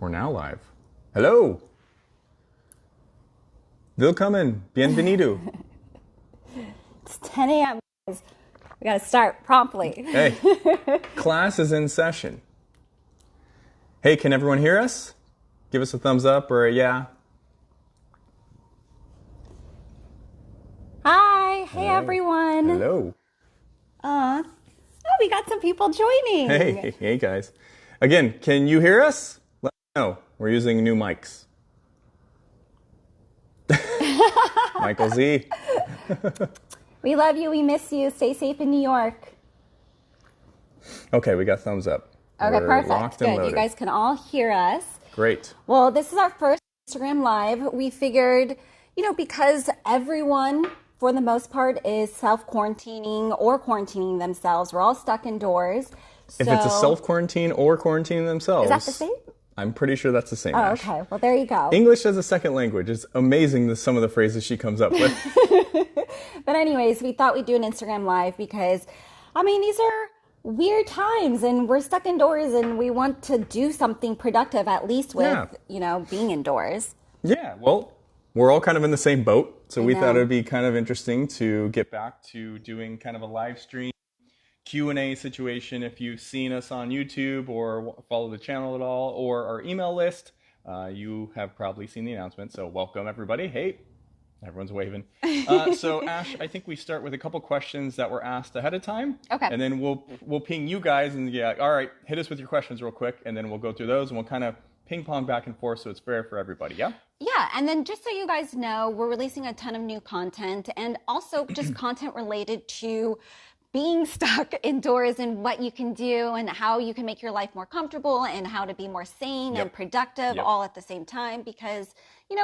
We're now live. Hello. Willkommen. Bienvenido. It's 10 a.m. We got to start promptly. Hey, class is in session. Hey, can everyone hear us? Give us a thumbs up or a yeah. Hi. Hey, everyone. Hello. Oh, we got some people joining. Hey guys. Again, can you hear us? Let me know. We're using new mics. Michael Z. We love you. We miss you. Stay safe in New York. Okay, we got thumbs up. Okay, We're perfect. locked and Good. loaded. You guys can all hear us. Great. Well, this is our first Instagram Live. We figured, because everyone, for the most part, is self-quarantining or quarantining themselves. We're all stuck indoors. If it's a self-quarantine or quarantining themselves. Is that the same? I'm pretty sure that's the same. Oh, okay. Well, there you go. English as a second language. It's amazing some of the phrases she comes up with. But anyways, we thought we'd do an Instagram Live because, these are weird times and we're stuck indoors and we want to do something productive, at least with, being indoors. Yeah, well, we're all kind of in the same boat. So we thought it would be kind of interesting to get back to doing kind of a live stream Q&A situation. If you've seen us on YouTube or follow the channel at all or our email list, you have probably seen the announcement. So welcome, everybody. Hey, everyone's waving. So Ash, I think we start with a couple questions that were asked ahead of time. Okay. And then we'll ping you guys and all right, hit us with your questions real quick. And then we'll go through those and we'll kind of ping pong back and forth so it's fair for everybody. Yeah? Yeah, and then just so you guys know, we're releasing a ton of new content and also just content related to being stuck indoors and what you can do and how you can make your life more comfortable and how to be more sane and productive all at the same time because,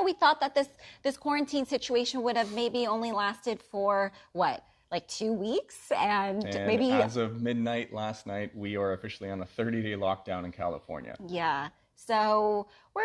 we thought that this quarantine situation would have maybe only lasted for like 2 weeks and maybe as of midnight last night, we are officially on a 30-day lockdown in California. Yeah. So we're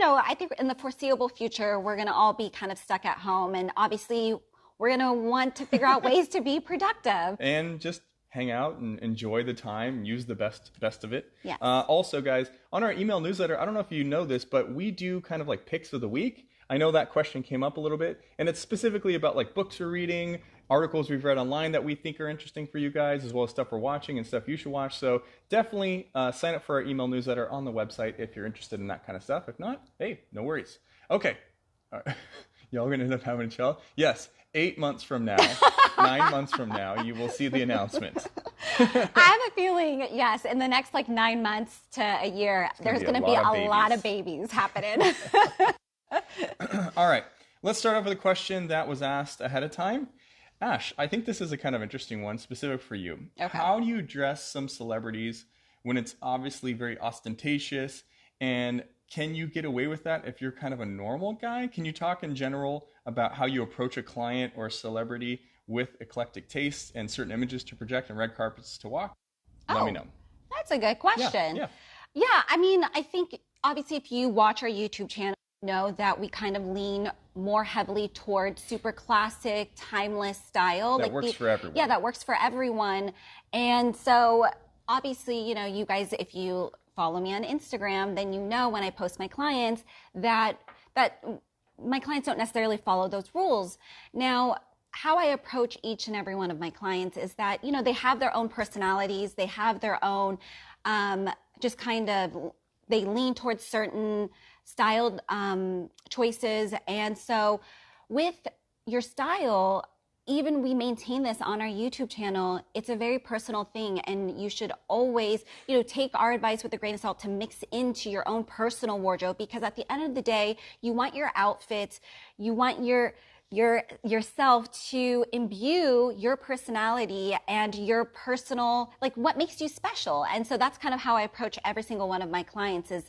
I think in the foreseeable future, we're going to all be kind of stuck at home and obviously we're going to want to figure out ways to be productive. And just hang out and enjoy the time, use the best of it. Yes. Also, guys, on our email newsletter, I don't know if you know this, but we do kind of like picks of the week. I know that question came up a little bit, and it's specifically about like books we're reading, articles we've read online that we think are interesting for you guys, as well as stuff we're watching and stuff you should watch. So definitely sign up for our email newsletter on the website if you're interested in that kind of stuff. If not, hey, no worries. Okay. All right. Y'all going to end up having a child? Yes. 8 months from now, 9 months from now, you will see the announcement. I have a feeling, yes, in the next 9 months to a year, there's going to be a lot of babies happening. All right, let's start off with a question that was asked ahead of time. Ash, I think this is a kind of interesting one, specific for you. Okay. How do you dress some celebrities when it's obviously very ostentatious? And can you get away with that if you're kind of a normal guy? Can you talk in general about how you approach a client or a celebrity with eclectic tastes and certain images to project and red carpets to walk? Let me know. That's a good question. Yeah, I think obviously if you watch our YouTube channel, you know that we kind of lean more heavily towards super classic, timeless style. That works for everyone. Yeah, that works for everyone. And so obviously, you guys, if you follow me on Instagram, then when I post my clients that my clients don't necessarily follow those rules. Now, how I approach each and every one of my clients is that, they have their own personalities. They have their own, they lean towards certain styled choices. And so with your style, even we maintain this on our YouTube channel, it's a very personal thing. And you should always, take our advice with a grain of salt to mix into your own personal wardrobe, because at the end of the day, you want your outfits, you want yourself to imbue your personality and your personal, what makes you special. And so that's kind of how I approach every single one of my clients is,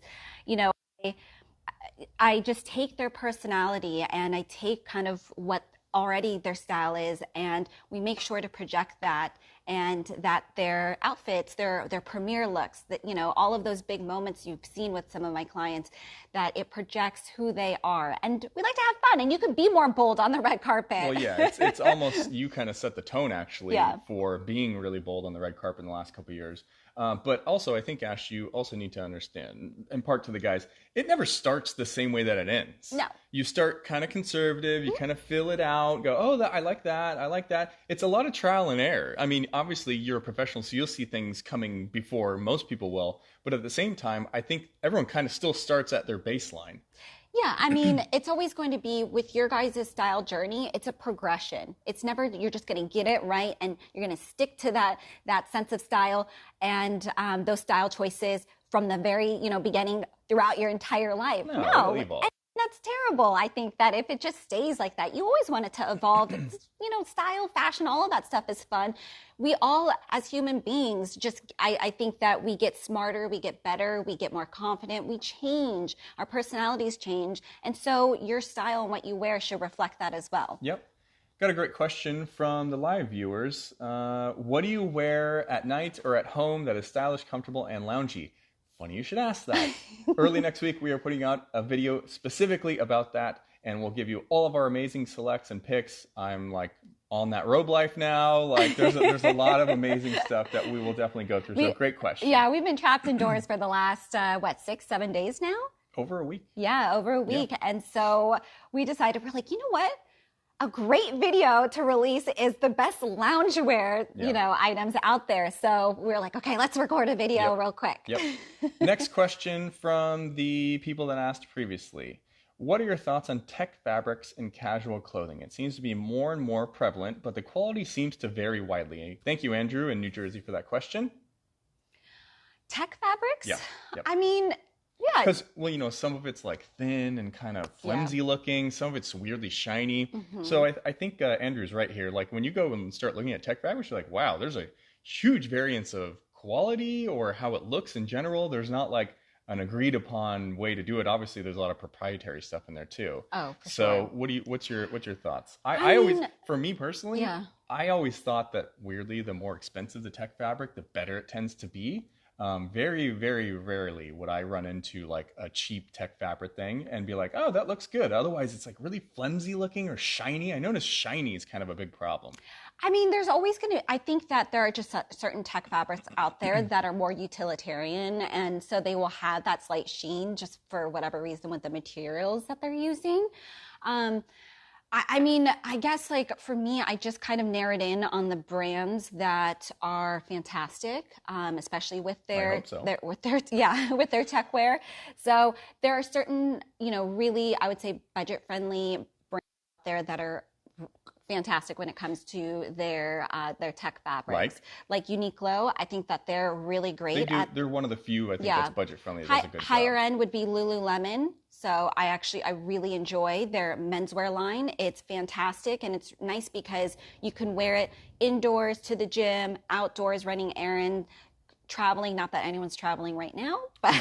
I just take their personality and I take kind of what already their style is, and we make sure to project that, and that their outfits, their premiere looks, that all of those big moments you've seen with some of my clients, that it projects who they are. And we like to have fun, and you could be more bold on the red carpet. Well, yeah, it's almost, you kind of set the tone actually for being really bold on the red carpet in the last couple of years. But also, I think, Ash, you also need to understand, in part to the guys, it never starts the same way that it ends. No. You start kind of conservative, you kind of fill it out, go, oh, I like that, I like that. It's a lot of trial and error. I mean, obviously, you're a professional, so you'll see things coming before most people will. But at the same time, I think everyone kind of still starts at their baseline. Yeah, I mean, it's always going to be with your guys' style journey, it's a progression. It's never you're just going to get it right and you're going to stick to that sense of style and those style choices from the very, beginning throughout your entire life. No, it'll evolve. And that's terrible. I think that if it just stays like that, you always want it to evolve. Style, fashion, all of that stuff is fun. We all, as human beings, I think that we get smarter, we get better, we get more confident, we change, our personalities change. And so your style and what you wear should reflect that as well. Yep. Got a great question from the live viewers. What do you wear at night or at home that is stylish, comfortable, and loungy? Funny you should ask that. Early next week, we are putting out a video specifically about that, and we'll give you all of our amazing selects and picks. I'm like on that robe life now. Like there's a lot of amazing stuff that we will definitely go through. So great question. Yeah, we've been trapped indoors for the last, 6-7 days now? Over a week. Yeah, over a week. Yeah. And so we decided, we're like, you know what? A great video to release is the best loungewear, items out there. So we're like, okay, let's record a video real quick. Yep. Next question from the people that asked previously. What are your thoughts on tech fabrics in casual clothing? It seems to be more and more prevalent, but the quality seems to vary widely. Thank you, Andrew, in New Jersey, for that question. Tech fabrics? Yeah. Yep. I mean, yeah. Because, some of it's like thin and kind of flimsy looking. Some of it's weirdly shiny. Mm-hmm. So I think Andrew's right here. Like when you go and start looking at tech fabrics, you're like, wow, there's a huge variance of quality or how it looks in general. There's not like an agreed upon way to do it. Obviously, there's a lot of proprietary stuff in there too. Oh, for sure. So what's your thoughts? I always, for me personally, I always thought that weirdly, the more expensive the tech fabric, the better it tends to be. Very, very rarely would I run into like a cheap tech fabric thing and be like, oh, that looks good. Otherwise, it's like really flimsy looking or shiny. I noticed shiny is kind of a big problem. I mean, there's always I think that there are just certain tech fabrics out there that are more utilitarian. And so they will have that slight sheen just for whatever reason with the materials that they're using. I mean, I guess like for me, I just kind of narrowed in on the brands that are fantastic, especially with their tech wear. So there are certain, really, I would say budget friendly brands out there that are fantastic when it comes to their tech fabrics. Like Uniqlo, I think that they're really great. They're one of the few, I think, that's budget friendly. That does a good higher job. end would be Lululemon. So I really enjoy their menswear line. It's fantastic, and it's nice because you can wear it indoors to the gym, outdoors running errands, traveling. Not that anyone's traveling right now, but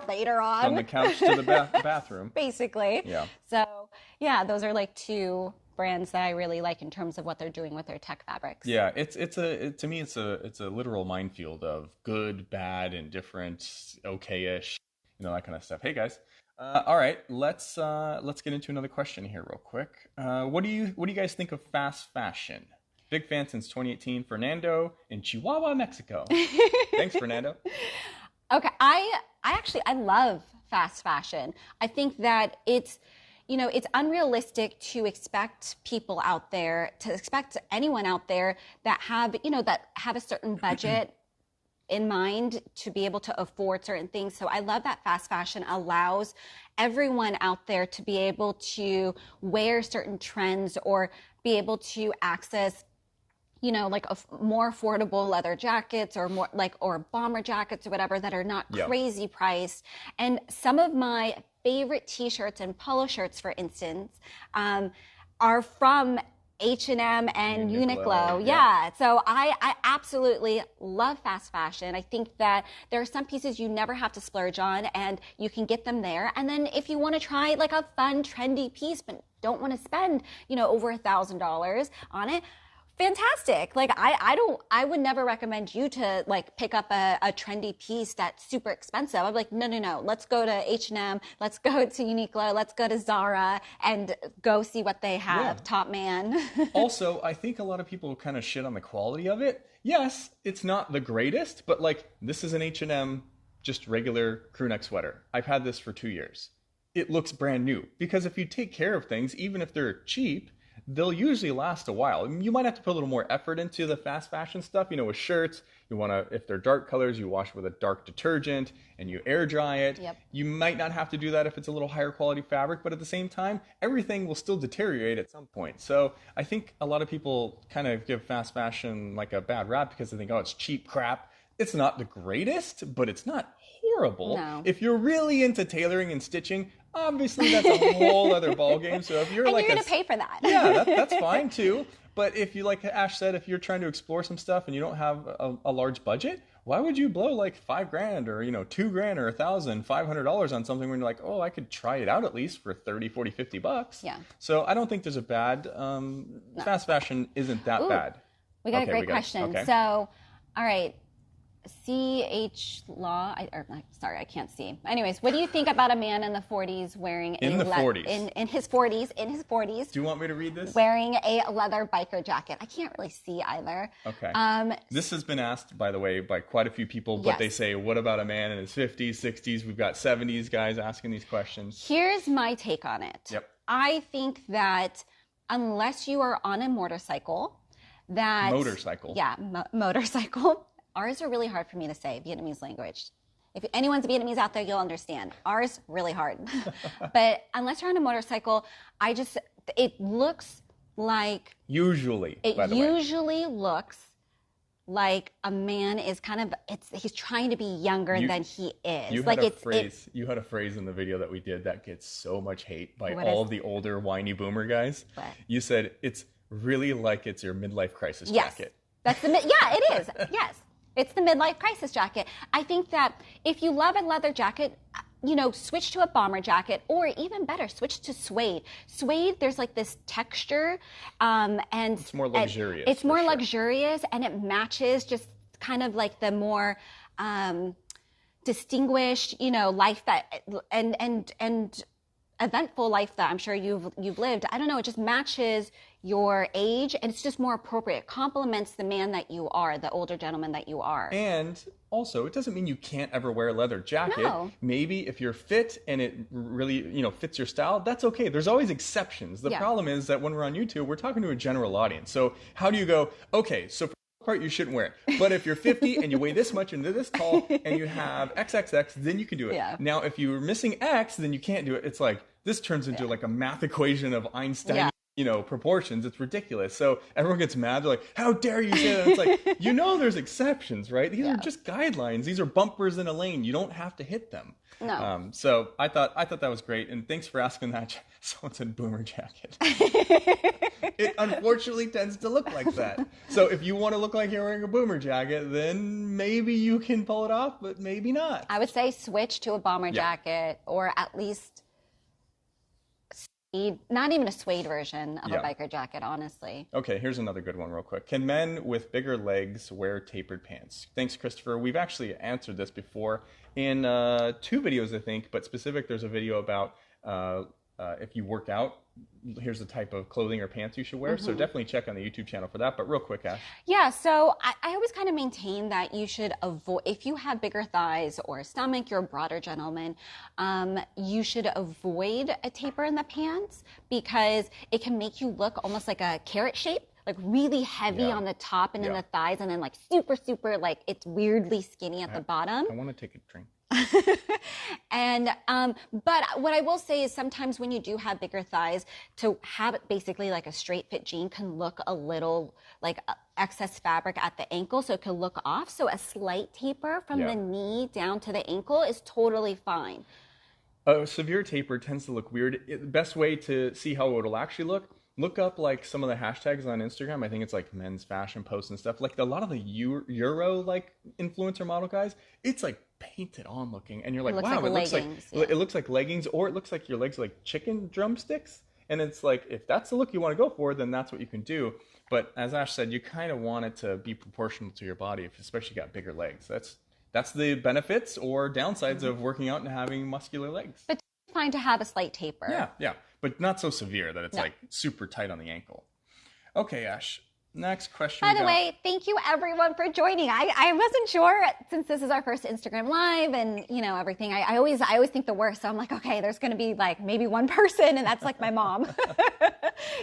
later on. From the couch to the bathroom. Basically. Yeah. So yeah, those are like two brands that I really like in terms of what they're doing with their tech fabrics. Yeah, to me it's a literal minefield of good, bad, indifferent, okay-ish, that kind of stuff. Hey guys, all right, let's get into another question here real quick. What do you guys think of fast fashion? Big fan since 2018. Fernando in Chihuahua, Mexico. Thanks, Fernando. Okay, I love fast fashion. I think that it's unrealistic to expect people out there, to expect anyone out there that have a certain budget in mind to be able to afford certain things. So I love that fast fashion allows everyone out there to be able to wear certain trends or be able to access like more affordable leather jackets or or bomber jackets or whatever that are not crazy priced. And some of my favorite t-shirts and polo shirts, for instance, are from H&M and Uniqlo. Yeah. So I absolutely love fast fashion. I think that there are some pieces you never have to splurge on and you can get them there. And then if you want to try like a fun, trendy piece, but don't want to spend, over $1,000 on it, Fantastic. Like I would never recommend you to like pick up a trendy piece that's super expensive. I'm like, no. Let's go to H&M. Let's go to Uniqlo. Let's go to Zara and go see what they have. Yeah. Top man. Also, I think a lot of people kind of shit on the quality of it. Yes, it's not the greatest, but like this is an H&M just regular crew neck sweater. I've had this for 2 years. It looks brand new because if you take care of things, even if they're cheap, they'll usually last a while. You might have to put a little more effort into the fast fashion stuff. You know, with shirts, you want to, if they're dark colors, you wash with a dark detergent and you air dry it. Yep. You might not have to do that if it's a little higher quality fabric, but at the same time, everything will still deteriorate at some point. So I think a lot of people kind of give fast fashion like a bad rap because they think, oh, it's cheap crap. It's not the greatest, but it's not horrible. No. If you're really into tailoring and stitching, obviously that's a whole other ballgame. So if you're and like you're going to pay for that. yeah, that's fine too. But if you, like Ash said, if you're trying to explore some stuff and you don't have a large budget, why would you blow like $5,000 or, $2,000 or $1,500 on something when you're like, oh, I could try it out at least for 30, 40, $50? Yeah. So I don't think there's a bad, fast fashion isn't that bad. We got a great question. Okay. So, all right. CH Law, sorry, I can't see. Anyways, what do you think about a man in the 40s wearing in his 40s? Do you want me to read this? Wearing a leather biker jacket. I can't really see either. Okay. This has been asked, by the way, by quite a few people, but they say, what about a man in his 50s, 60s? We've got 70s guys asking these questions. Here's my take on it. Yep. I think that unless you are on a motorcycle, Motorcycle. Yeah, motorcycle. Ours are really hard for me to say, Vietnamese language. If anyone's Vietnamese out there, you'll understand. Ours, really hard. But unless you're on a motorcycle, it looks like... Usually, It usually looks like a man is he's trying to be younger than he is. You had a phrase in the video that we did that gets so much hate by all of the older whiny boomer guys. What? You said, it's really like it's your midlife crisis jacket. It is. Yes. It's the midlife crisis jacket. I think that if you love a leather jacket, switch to a bomber jacket, or even better, switch to suede. Suede, there's like this texture, and it's more luxurious. It's more luxurious, and it matches just kind of like the more distinguished, life that and eventful life that I'm sure you've lived. I don't know. It just matches your age, and it's just more appropriate. It complements the man that you are, the older gentleman that you are. And also, it doesn't mean you can't ever wear a leather jacket. No. Maybe if you're fit and it really, fits your style, that's okay. There's always exceptions. The problem is that when we're on YouTube, we're talking to a general audience. So how do you go, okay, so for the most part, you shouldn't wear it. But if you're 50 and you weigh this much and this tall and you have XXX, then you can do it. Yeah. Now, if you're missing X, then you can't do it. It's like, this turns into like a math equation of Einstein. Proportions. It's ridiculous. So everyone gets mad. They're like, how dare you say that? It's like, there's exceptions, right? These are just guidelines. These are bumpers in a lane. You don't have to hit them. No. So I thought that was great. And thanks for asking that. Someone said boomer jacket. It unfortunately tends to look like that. So if you want to look like you're wearing a boomer jacket, then maybe you can pull it off, but maybe not. I would say switch to a bomber jacket, or at least not even a suede version of a biker jacket, honestly. Okay, here's another good one real quick. Can men with bigger legs wear tapered pants? Thanks, Christopher. We've actually answered this before in 2 videos, I think, but specific, there's a video about if you work out, here's the type of clothing or pants you should wear. So definitely check on the YouTube channel for that. But real quick, Ash. Yeah, so I always kind of maintain that you should avoid, if you have bigger thighs or a stomach, you're a broader gentleman, you should avoid a taper in the pants because it can make you look almost like a carrot shape. Like really heavy on the top and in the thighs, and then like super, super, like it's weirdly skinny at the bottom. I want to take a drink. And but what I will say is sometimes when you do have bigger thighs, to have basically like a straight fit jean can look a little like excess fabric at the ankle, so it can look off. So a slight taper from the knee down to the ankle is totally fine. A severe taper tends to look weird. The best way to see how it'll actually look up like some of the hashtags on Instagram. I think it's like men's fashion posts and stuff. Like a lot of the Euro like influencer model guys, it's like painted on looking, and you're like, wow, it looks like leggings, or it looks like your legs are like chicken drumsticks. And it's like, if that's the look you want to go for, then that's what you can do. But as Ash said, you kind of want it to be proportional to your body, if especially got bigger legs. That's the benefits or downsides of working out and having muscular legs. But it's fine to have a slight taper. Yeah, yeah, but not so severe that it's No. like super tight on the ankle. Okay, Ash. Next question. By the way, thank you everyone for joining. I wasn't sure, since this is our first Instagram Live and everything. I always think the worst. So I'm like, okay, there's going to be like maybe one person, and that's like my mom.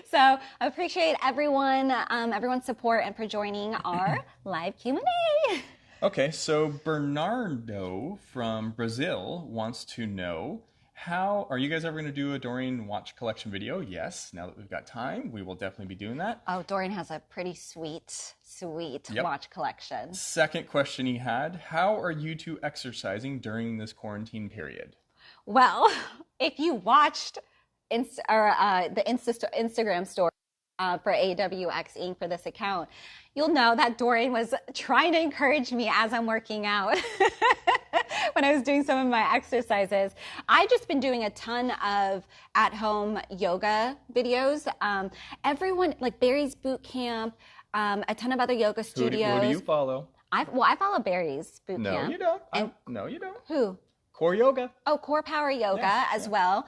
So I appreciate everyone's support and for joining our live Q&A. Okay, so Bernardo from Brazil wants to know, how are you guys ever going to do a Dorian watch collection video? Yes, now that we've got time, we will definitely be doing that. Oh, Dorian has a pretty sweet watch collection. Second question he had, how are you two exercising during this quarantine period? Well, if you watched the Instagram story for AWX Inc. for this account, you'll know that Dorian was trying to encourage me as I'm working out when I was doing some of my exercises. I've just been doing a ton of at-home yoga videos. Everyone, like Barry's Boot Camp, a ton of other yoga studios. Who do you follow? I follow Barry's Boot Camp. No, you don't. No, you don't. Who? Core Yoga. Oh, Core Power Yoga as well.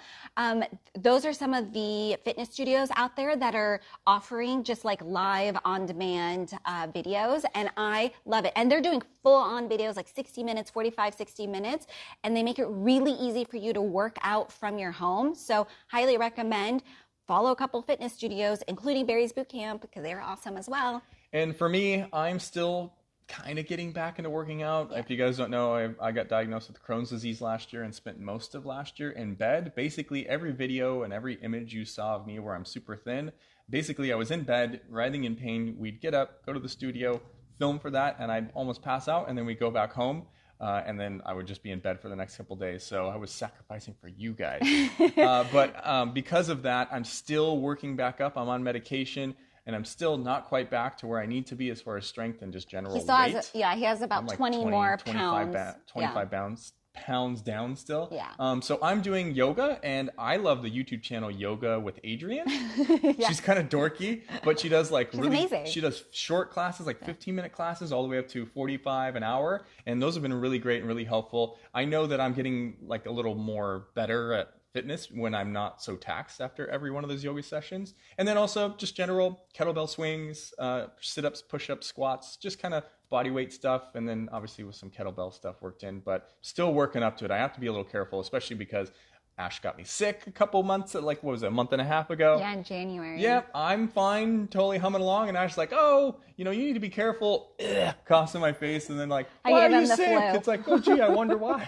Those are some of the fitness studios out there that are offering just like live on-demand videos, and I love it. And they're doing full-on videos, like 60 minutes, 45, 60 minutes, and they make it really easy for you to work out from your home. So highly recommend. Follow a couple fitness studios, including Barry's Boot Camp, because they're awesome as well. And for me, I'm still kind of getting back into working out. Yeah. If you guys don't know, I got diagnosed with Crohn's disease last year and spent most of last year in bed. Basically, every video and every image you saw of me where I'm super thin, basically I was in bed, writhing in pain. We'd get up, go to the studio, film for that, and I'd almost pass out, and then we'd go back home. And then I would just be in bed for the next couple days. So I was sacrificing for you guys. But because of that, I'm still working back up. I'm on medication. And I'm still not quite back to where I need to be as far as strength and just general weight. He has about like 20 more pounds. 25 pounds down still. Yeah. So I'm doing yoga, and I love the YouTube channel Yoga with Adrienne. Yeah. She's kind of dorky, but she does like amazing. She does short classes, like 15-minute classes, all the way up to 45 an hour, and those have been really great and really helpful. I know that I'm getting like a little more better at fitness when I'm not so taxed after every one of those yoga sessions. And then also just general kettlebell swings, sit-ups, push-ups, squats, just kind of body weight stuff. And then obviously with some kettlebell stuff worked in, but still working up to it. I have to be a little careful, especially because Ash got me sick a couple months, like, what was it, a month and a half ago? Yeah, in January. Yeah, I'm fine, totally humming along, and Ash's like, oh, you need to be careful, coughs in my face, and then like, why are you sick? Flu. It's like, oh gee, I wonder why.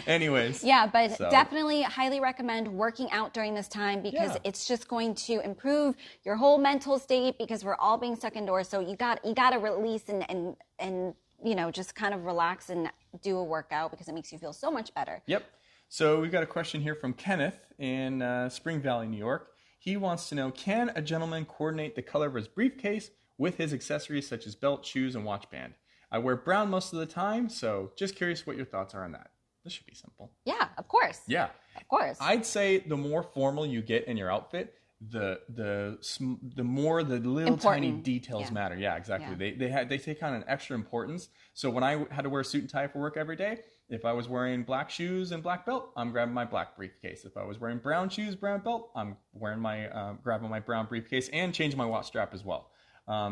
Anyways. Yeah, but definitely highly recommend working out during this time, because it's just going to improve your whole mental state, because we're all being stuck indoors, so you got to release and just kind of relax and do a workout, because it makes you feel so much better. Yep. So we've got a question here from Kenneth in Spring Valley, New York. He wants to know, can a gentleman coordinate the color of his briefcase with his accessories such as belt, shoes, and watch band? I wear brown most of the time, so just curious what your thoughts are on that. This should be simple. Yeah, of course. Yeah. Of course. I'd say the more formal you get in your outfit, the more the little tiny details matter. Yeah, exactly. Yeah. They take on an extra importance. So when I had to wear a suit and tie for work every day, if I was wearing black shoes and black belt, I'm grabbing my black briefcase. If I was wearing brown shoes, brown belt, I'm wearing my grabbing my brown briefcase and changing my watch strap as well.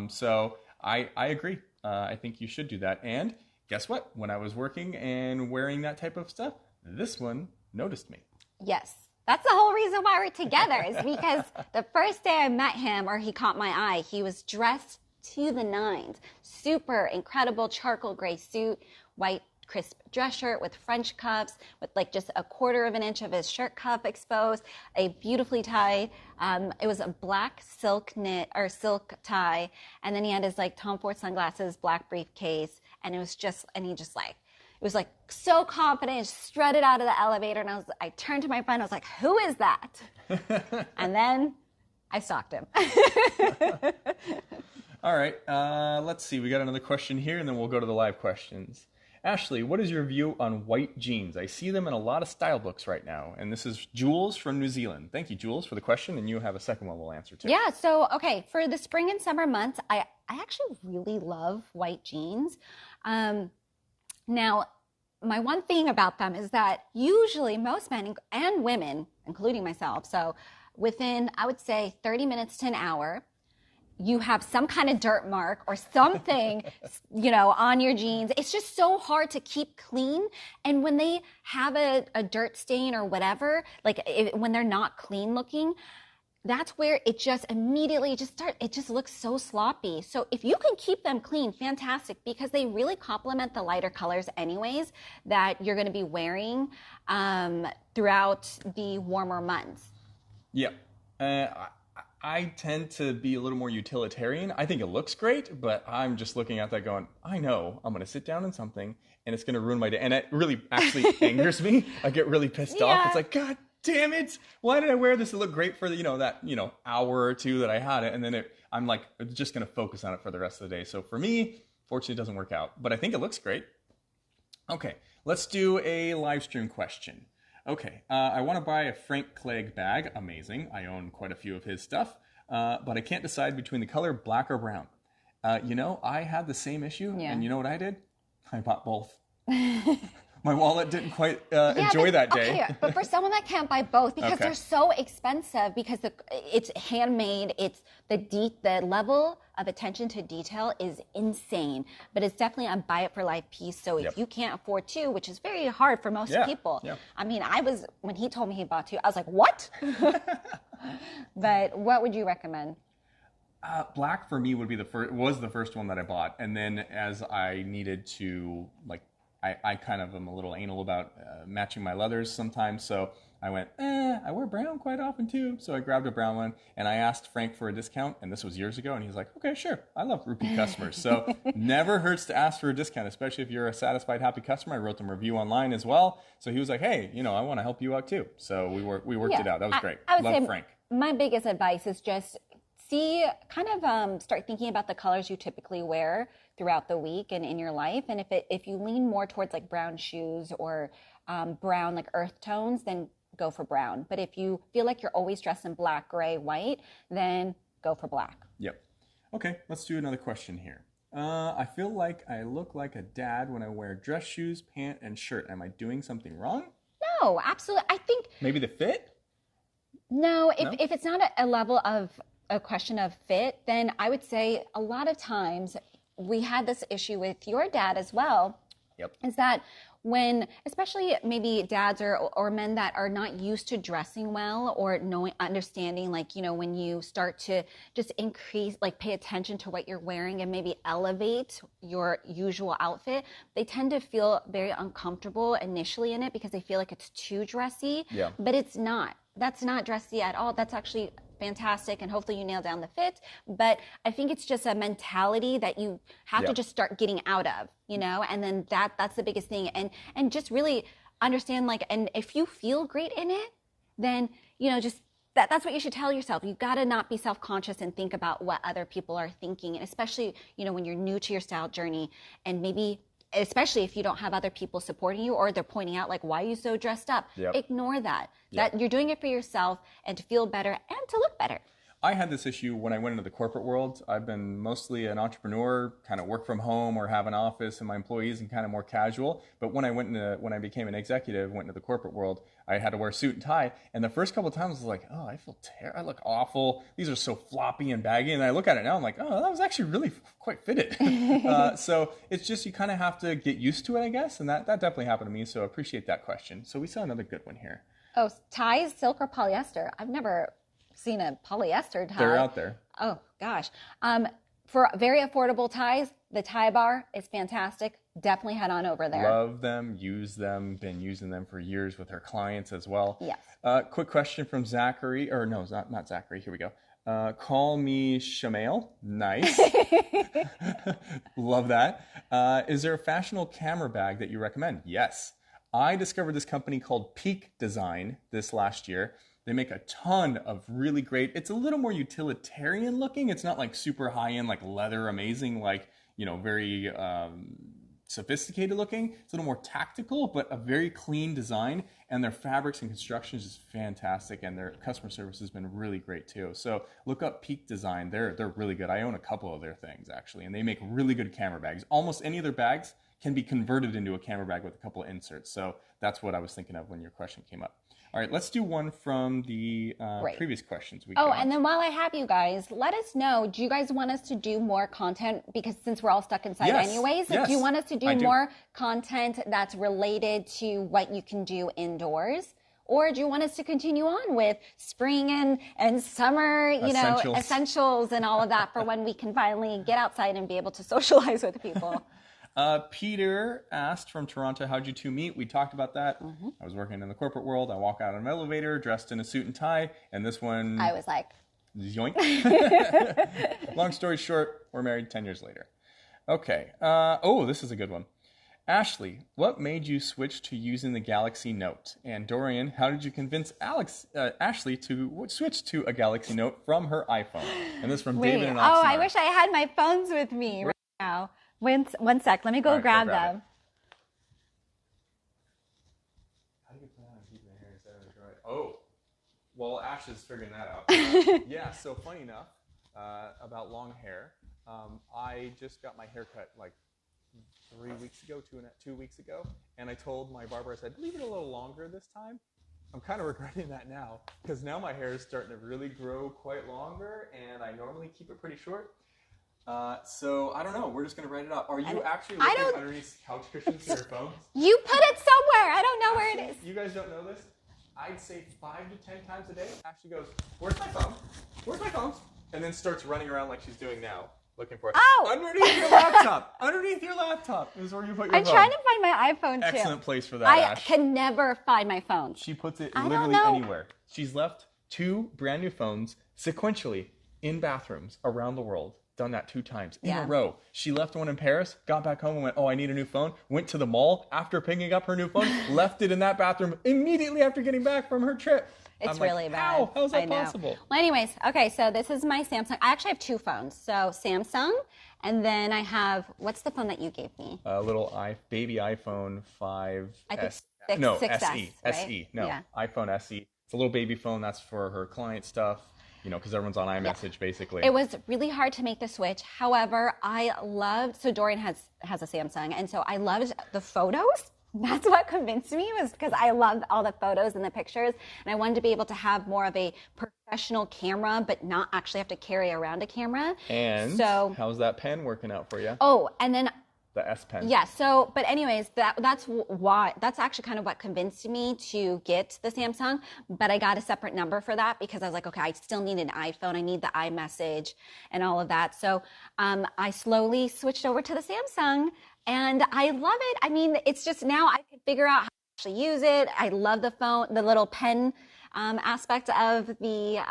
So I agree. I think you should do that. And guess what? When I was working and wearing that type of stuff, this one noticed me. Yes. That's the whole reason why we're together, is because the first day I met him, or he caught my eye, he was dressed to the nines. Super incredible charcoal gray suit, white crisp dress shirt with French cuffs, with like just a 1/4 of an inch of his shirt cuff exposed, a beautifully tied, it was a black silk knit or silk tie, and then he had his like Tom Ford sunglasses, black briefcase, and it was just so confident, strutted out of the elevator, and I turned to my friend, I was like, who is that? And then I stalked him. All right, let's see. We got another question here, and then we'll go to the live questions. Ashley, what is your view on white jeans? I see them in a lot of style books right now. And this is Jules from New Zealand. Thank you, Jules, for the question. And you have a second one we'll answer too. Yeah, so okay, for the spring and summer months, I actually really love white jeans. Now, my one thing about them is that usually most men and women, including myself, so within, I would say, 30 minutes to an hour, you have some kind of dirt mark or something, on your jeans. It's just so hard to keep clean. And when they have a dirt stain or whatever, when they're not clean looking, that's where it just immediately it just looks so sloppy. So if you can keep them clean, fantastic, because they really complement the lighter colors anyways that you're going to be wearing throughout the warmer months. Yeah. I tend to be a little more utilitarian. I think it looks great, but I'm just looking at that going, I know I'm going to sit down in something and it's going to ruin my day. And it really actually angers me. I get really pissed off. It's like, God damn it. Why did I wear this? It looked great for that hour or two that I had it. And then I'm like, just going to focus on it for the rest of the day. So for me, fortunately, it doesn't work out, but I think it looks great. Okay, let's do a live stream question. Okay, I want to buy a Frank Clegg bag. Amazing. I own quite a few of his stuff, but I can't decide between the color black or brown. I had the same issue, and you know what I did? I bought both. My wallet didn't quite enjoy that day. Okay, but for someone that can't buy both, because they're so expensive, because it's handmade, it's the level of attention to detail is insane. But it's definitely a buy it for life piece. So if you can't afford two, which is very hard for most people. Yeah. I mean, when he told me he bought two, I was like, what? But what would you recommend? Black for me would be was the first one that I bought, and then as I needed to I kind of am a little anal about matching my leathers sometimes, so I went, I wear brown quite often too, so I grabbed a brown one, and I asked Frank for a discount, and this was years ago, and he was like, okay, sure, I love repeat customers, so never hurts to ask for a discount, especially if you're a satisfied, happy customer. I wrote them a review online as well, so he was like, hey, I want to help you out too, so we worked it out. That was great. I would love say Frank. My biggest advice is just start thinking about the colors you typically wear throughout the week and in your life. And if you lean more towards like brown shoes or brown, like earth tones, then go for brown. But if you feel like you're always dressed in black, gray, white, then go for black. Yep. Okay, let's do another question here. I feel like I look like a dad when I wear dress shoes, pant, and shirt. Am I doing something wrong? No, absolutely. I think... Maybe the fit? No, if it's not a level of a question of fit, then I would say a lot of times we had this issue with your dad as well. Yep. Is that when, especially maybe dads or men that are not used to dressing well or understanding, when you start to just increase, pay attention to what you're wearing and maybe elevate your usual outfit, they tend to feel very uncomfortable initially in it because they feel like it's too dressy. Yeah. But it's not. That's not dressy at all. That's actually fantastic, and hopefully you nail down the fit. But I think it's just a mentality that you have to just start getting out of, and then that's the biggest thing. And just really understand, and if you feel great in it, then, just that's what you should tell yourself. You've got to not be self-conscious and think about what other people are thinking. And especially, when you're new to your style journey, and maybe especially if you don't have other people supporting you or they're pointing out why are you so dressed up? Yep. Ignore that. That you're doing it for yourself and to feel better and to look better. I had this issue when I went into the corporate world. I've been mostly an entrepreneur, kind of work from home or have an office and my employees and kind of more casual. But when I became an executive, went into the corporate world, I had to wear a suit and tie. And the first couple of times I was like, oh, I look awful. These are so floppy and baggy. And I look at it now, I'm like, oh, that was actually really quite fitted. So it's just, you kind of have to get used to it, I guess. And that definitely happened to me. So I appreciate that question. So we saw another good one here. Oh, ties, silk or polyester? I've never seen a polyester tie. They're out there. Oh gosh. For very affordable ties, the tie bar is fantastic. Definitely head on over there. Love them, use them, been using them for years with our clients as well. Yes. Quick question from Zachary, or no, not Zachary, here we go. Call me Shamail. Nice. Love that. Is there a fashionable camera bag that you recommend? Yes. I discovered this company called Peak Design this last year. They make a ton of really great, it's a little more utilitarian looking. It's not super high end, leather, amazing, very sophisticated looking. It's a little more tactical, but a very clean design. And their fabrics and construction is just fantastic. And their customer service has been really great too. So look up Peak Design. They're really good. I own a couple of their things actually, and they make really good camera bags. Almost any of their bags can be converted into a camera bag with a couple of inserts. So that's what I was thinking of when your question came up. All right, let's do one from the previous questions we got. And then while I have you guys, let us know, do you guys want us to do more content? Because since we're all stuck inside anyways, do you want us to do more content that's related to what you can do indoors? Or do you want us to continue on with spring and summer, essentials and all of that for when we can finally get outside and be able to socialize with people? Peter asked from Toronto, how'd you two meet? We talked about that. I was working in the corporate world. I walk out of an elevator dressed in a suit and tie, and this one... I was like... Yoink. Long story short, we're married 10 years later. Okay. This is a good one. Ashley, what made you switch to using the Galaxy Note? And Dorian, how did you convince Ashley to switch to a Galaxy Note from her iPhone? And this from David and Oxnard. I wish I had my phones with me right now. One sec. Let me go grab them. How do you plan on keeping the hair instead of dry? Oh, well, Ash is figuring that out. Yeah, so funny enough, about long hair, I just got my hair cut like 2 weeks ago, and I told my barber, I said, leave it a little longer this time. I'm kind of regretting that now, because now my hair is starting to really grow quite longer, and I normally keep it pretty short. So I don't know. We're just going to write it up. Are you actually looking underneath couch cushions for your phones? You put it somewhere. I don't know where it is. You guys don't know this? I'd say 5 to 10 times a day. Ashley goes, where's my phone? Where's my phone? And then starts running around like she's doing now, looking for it. Oh! Underneath your laptop. Underneath your laptop is where you put your phone. I'm trying to find my iPhone too. Excellent place for that, Ash. I can never find my phone. She puts it literally anywhere. She's left 2 brand new phones sequentially in bathrooms around the world. Done that 2 times in a row. She left one in Paris, got back home and went, I need a new phone. Went to the mall after picking up her new phone, left it in that bathroom immediately after getting back from her trip. It's really bad. How's that possible? Well, anyways, okay, so this is my Samsung. I actually have 2 phones. So Samsung, and then I have, what's the phone that you gave me? A little baby iPhone 5. I think 6S, SE. right? SE. No, iPhone SE. It's a little baby phone. That's for her client stuff. Because everyone's on iMessage, basically. It was really hard to make the switch. However, so Dorian has a Samsung, and so I loved the photos. That's what convinced me, was because I loved all the photos and the pictures, and I wanted to be able to have more of a professional camera, but not actually have to carry around a camera. And so, how's that pen working out for you? Oh, and then... The S Pen. Yeah, so, but anyways, that's actually kind of what convinced me to get the Samsung, but I got a separate number for that because I was like, okay, I still need an iPhone. I need the iMessage and all of that. So I slowly switched over to the Samsung, and I love it. I mean, it's just now I can figure out how to actually use it. I love the phone, the little pen aspect of the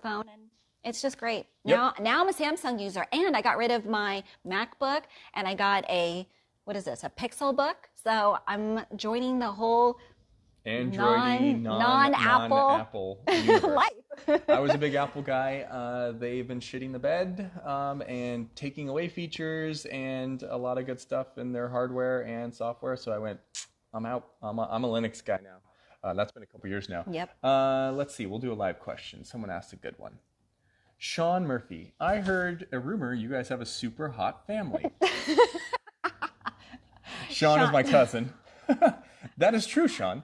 phone, and it's just great. Now I'm a Samsung user, and I got rid of my MacBook, and I got a Pixel book. So I'm joining the whole Android non-Apple life. I was a big Apple guy. They've been shitting the bed and taking away features and a lot of good stuff in their hardware and software. So I went, I'm out. I'm a Linux guy now. That's been a couple years now. Yep. Let's see. We'll do a live question. Someone asked a good one. Sean Murphy, I heard a rumor you guys have a super hot family. Sean is my cousin. That is true, Sean.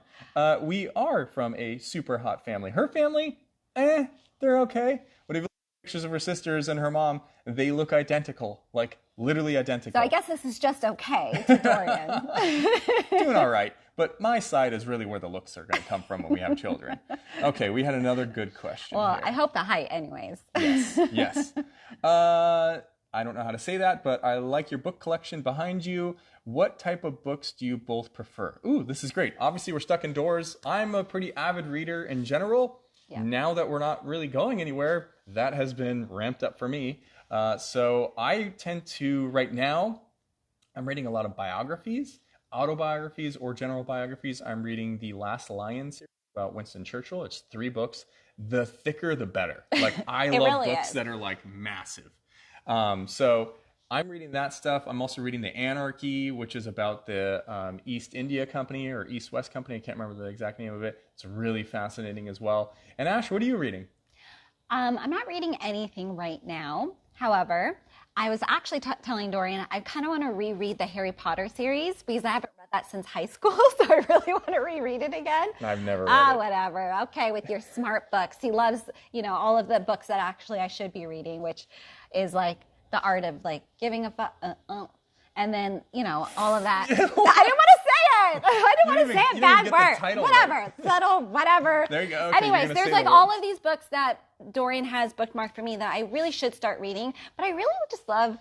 We are from a super hot family. Her family, they're okay. But if you look at pictures of her sisters and her mom, they look identical, like literally identical. So I guess this is just okay to Dorian. Doing all right. But my side is really where the looks are going to come from when we have children. Okay, we had another good question. Well, here. I hope the height anyways. Yes. I don't know how to say that, but I like your book collection behind you. What type of books do you both prefer? Ooh, this is great. Obviously, we're stuck indoors. I'm a pretty avid reader in general. Yeah. Now that we're not really going anywhere, that has been ramped up for me. So I tend to, right now, I'm reading a lot of biographies. Autobiographies or general biographies. I'm reading The Last Lion series about Winston Churchill. It's 3 books. The thicker, the better. Like, I love really books that are like massive. So I'm reading that stuff. I'm also reading The Anarchy, which is about the East India Company or East West Company. I can't remember the exact name of it. It's really fascinating as well. And Ash, what are you reading? I'm not reading anything right now. However, I was actually telling Dorian I kind of want to reread the Harry Potter series because I haven't read that since high school, so I really want to reread it again. I've never read it. Whatever. Okay, with your smart books. He loves, all of the books that actually I should be reading, which is like the art of like giving a fuck, and then all of that. I didn't want to say it. I didn't want to say it. Bad word. Whatever. Right. Subtle. Whatever. There you go. Okay, anyways, there's like all of these books that Dorian has bookmarked for me that I really should start reading, but I really just love,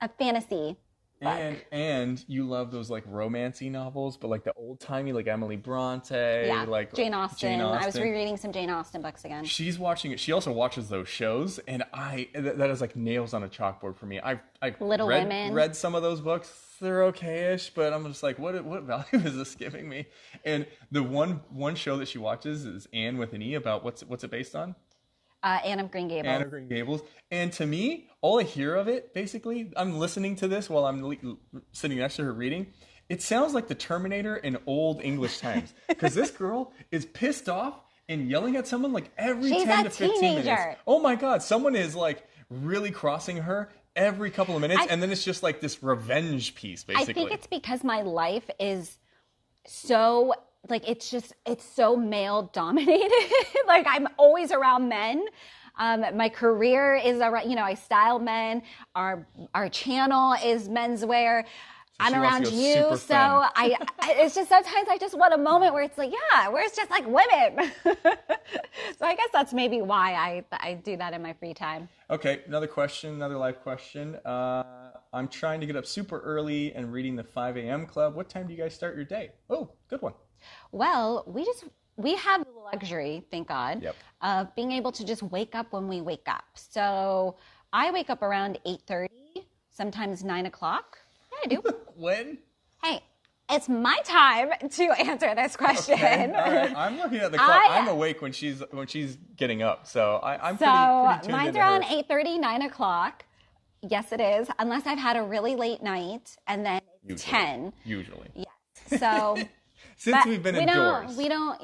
a fantasy book. And you love those like romancy novels, but like the old timey, like Emily Bronte, like Jane Austen. I was rereading some Jane Austen books again. She's watching it. She also watches those shows, and that is like nails on a chalkboard for me. I've read some of those books. They're okay-ish, but I'm just like, what value is this giving me? And the one show that she watches is Anne with an E, about what's it based on? Anne of Green Gables. Anne of Green Gables. And to me, all I hear of it, basically, I'm listening to this while I'm sitting next to her reading. It sounds like the Terminator in old English times. Because this girl is pissed off and yelling at someone like every 10 to 15 minutes. Oh my God, someone is like really crossing her every couple of minutes. And then it's just like this revenge piece, basically. I think it's because my life is so... like it's so male dominated. Like I'm always around men. My career is around, I style men. Our channel is menswear. I'm around you, so it's just sometimes I just want a moment where it's like, where it's just like women. So I guess that's maybe why I do that in my free time. Okay, another live question. I'm trying to get up super early and reading the 5 a.m. club. What time do you guys start your day? Oh, good one. Well, we have the luxury, thank God, yep, of being able to just wake up when we wake up. So I wake up around 8:30, sometimes 9 o'clock. Yeah, I do. When? Hey, it's my time to answer this question. Okay. All right. I'm looking at the clock. I'm awake when she's getting up, so I'm pretty tuned into mine's around 8:30, 9 o'clock. Yes, it is, unless I've had a really late night, and then it's 10. Usually. Yes. So... Since we've been indoors. We don't,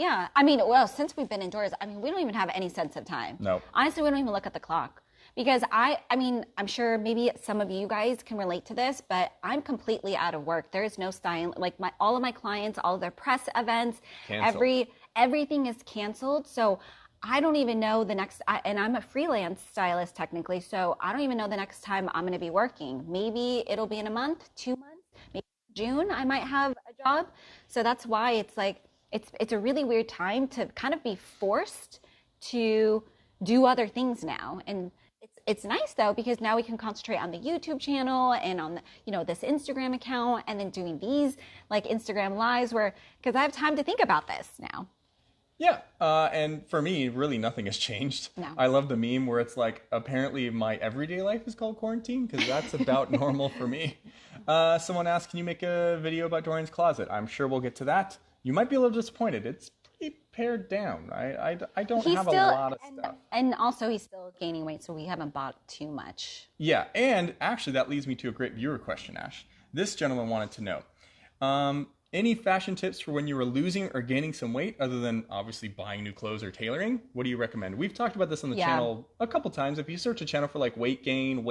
since we've been indoors, we don't even have any sense of time. No. Honestly, we don't even look at the clock. Because I'm sure maybe some of you guys can relate to this, but I'm completely out of work. There is no style. Like all of my clients, all of their press events, everything is canceled. So I don't even know the next, and I'm a freelance stylist technically, so I don't even know the next time I'm going to be working. Maybe it'll be in a month, 2 months, maybe June I might have a job. So that's why it's like it's a really weird time to kind of be forced to do other things now. And it's nice though, because now we can concentrate on the YouTube channel and on the, this Instagram account, and then doing these like Instagram lives because I have time to think about this now. Yeah, and for me, really nothing has changed. No. I love the meme where it's like, apparently my everyday life is called quarantine, because that's about normal for me. Someone asked, can you make a video about Dorian's closet? I'm sure we'll get to that. You might be a little disappointed. It's pretty pared down. I don't have a lot of stuff. And also he's still gaining weight, so we haven't bought too much. Yeah, and actually that leads me to a great viewer question, Ash. This gentleman wanted to know, any fashion tips for when you were losing or gaining some weight, other than obviously buying new clothes or tailoring? What do you recommend? We've talked about this on the channel a couple times. If you search a channel for like weight gain,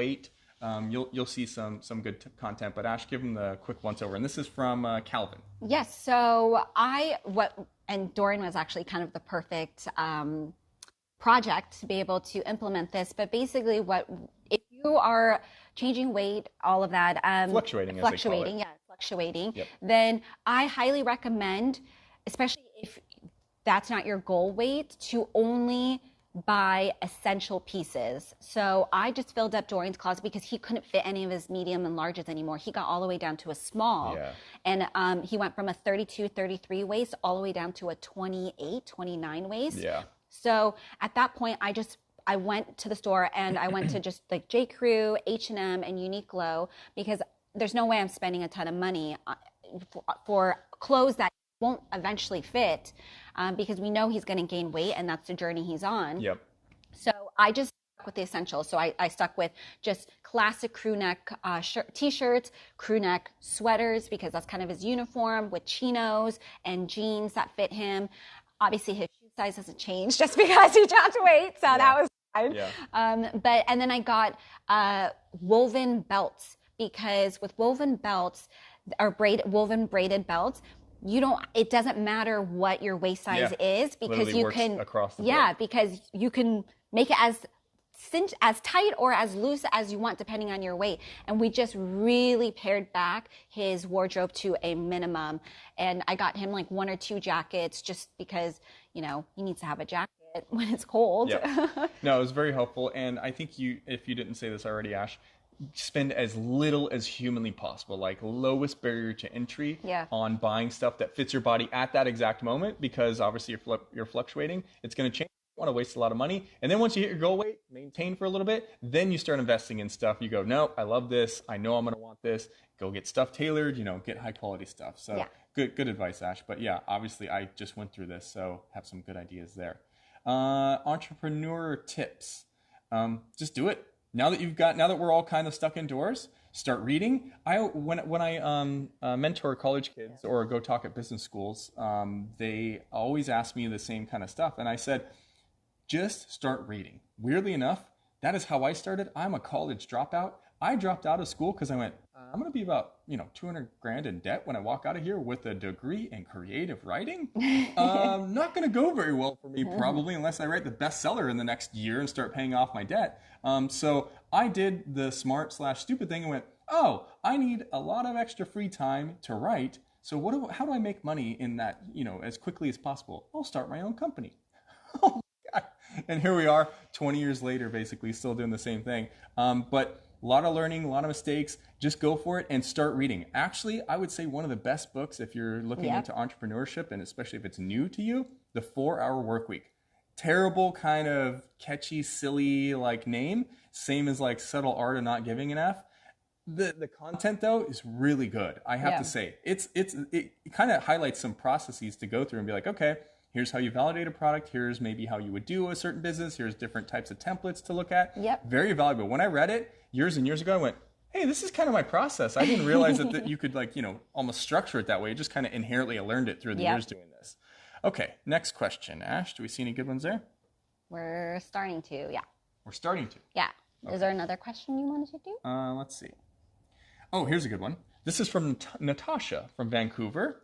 you'll see some good content. But Ash, give them the quick once over. And this is from Calvin. Yes. So and Dorian was actually kind of the perfect project to be able to implement this. But basically, if you are changing weight, all of that, fluctuating, yep. Then I highly recommend, especially if that's not your goal weight, to only buy essential pieces. So I just filled up Dorian's closet because he couldn't fit any of his medium and larges anymore. He got all the way down to a small. Yeah. And he went from a 32, 33 waist all the way down to a 28, 29 waist. Yeah. So at that point, I went to the store and I went to just like J. Crew, H&M, and Uniqlo, because there's no way I'm spending a ton of money for clothes that won't eventually fit, because we know he's going to gain weight and that's the journey he's on. Yep. So I just with the essentials. So I stuck with just classic crew neck t-shirts, crew neck sweaters, because that's kind of his uniform, with chinos and jeans that fit him. Obviously, his shoe size hasn't changed just because he dropped weight, so that was fine. Yeah. And then I got woven belts, because with woven belts or woven braided belts, it doesn't matter what your waist size is, because literally you works can across the board. because you can make it as tight or as loose as you want, depending on your weight. And we just really pared back his wardrobe to a minimum. And I got him like 1 or 2 jackets, just because, he needs to have a jacket when it's cold. Yeah. No, it was very helpful. And I think if you didn't say this already, Ash, spend as little as humanly possible, like lowest barrier to entry on buying stuff that fits your body at that exact moment, because obviously you're fluctuating. It's going to change. You don't want to waste a lot of money. And then once you hit your goal weight, maintain for a little bit, then you start investing in stuff. You go, no, I love this. I know I'm going to want this. Go get stuff tailored, get high quality stuff. So good advice, Ash. But yeah, obviously I just went through this, so have some good ideas there. Entrepreneur tips. Just do it. Now that we're all kind of stuck indoors, start reading. When I mentor college kids or go talk at business schools, they always ask me the same kind of stuff. And I said, just start reading. Weirdly enough, that is how I started. I'm a college dropout. I dropped out of school because I went, I'm going to be about, $200,000 in debt when I walk out of here with a degree in creative writing. Not going to go very well for me, probably, unless I write the bestseller in the next year and start paying off my debt. So I did the smart/stupid thing and went, I need a lot of extra free time to write. So how do I make money in that, as quickly as possible? I'll start my own company. Oh my God. And here we are 20 years later, basically still doing the same thing. But a lot of learning, a lot of mistakes. Just go for it and start reading. Actually, I would say one of the best books if you're looking into entrepreneurship, and especially if it's new to you, The 4-Hour Workweek. Terrible, kind of catchy, silly like name. Same as like Subtle Art of Not Giving an F. The content though is really good. I have to say, it kind of highlights some processes to go through and be like, okay, here's how you validate a product. Here's maybe how you would do a certain business. Here's different types of templates to look at. Yep. Very valuable. When I read it years and years ago, I went, hey, this is kind of my process. I didn't realize that you could almost structure it that way. Just kind of inherently learned it through the years doing this. Okay, next question. Ash, do we see any good ones there? We're starting to, yeah. We're starting to? Yeah. Okay. Is there another question you wanted to do? Let's see. Oh, here's a good one. This is from Natasha from Vancouver.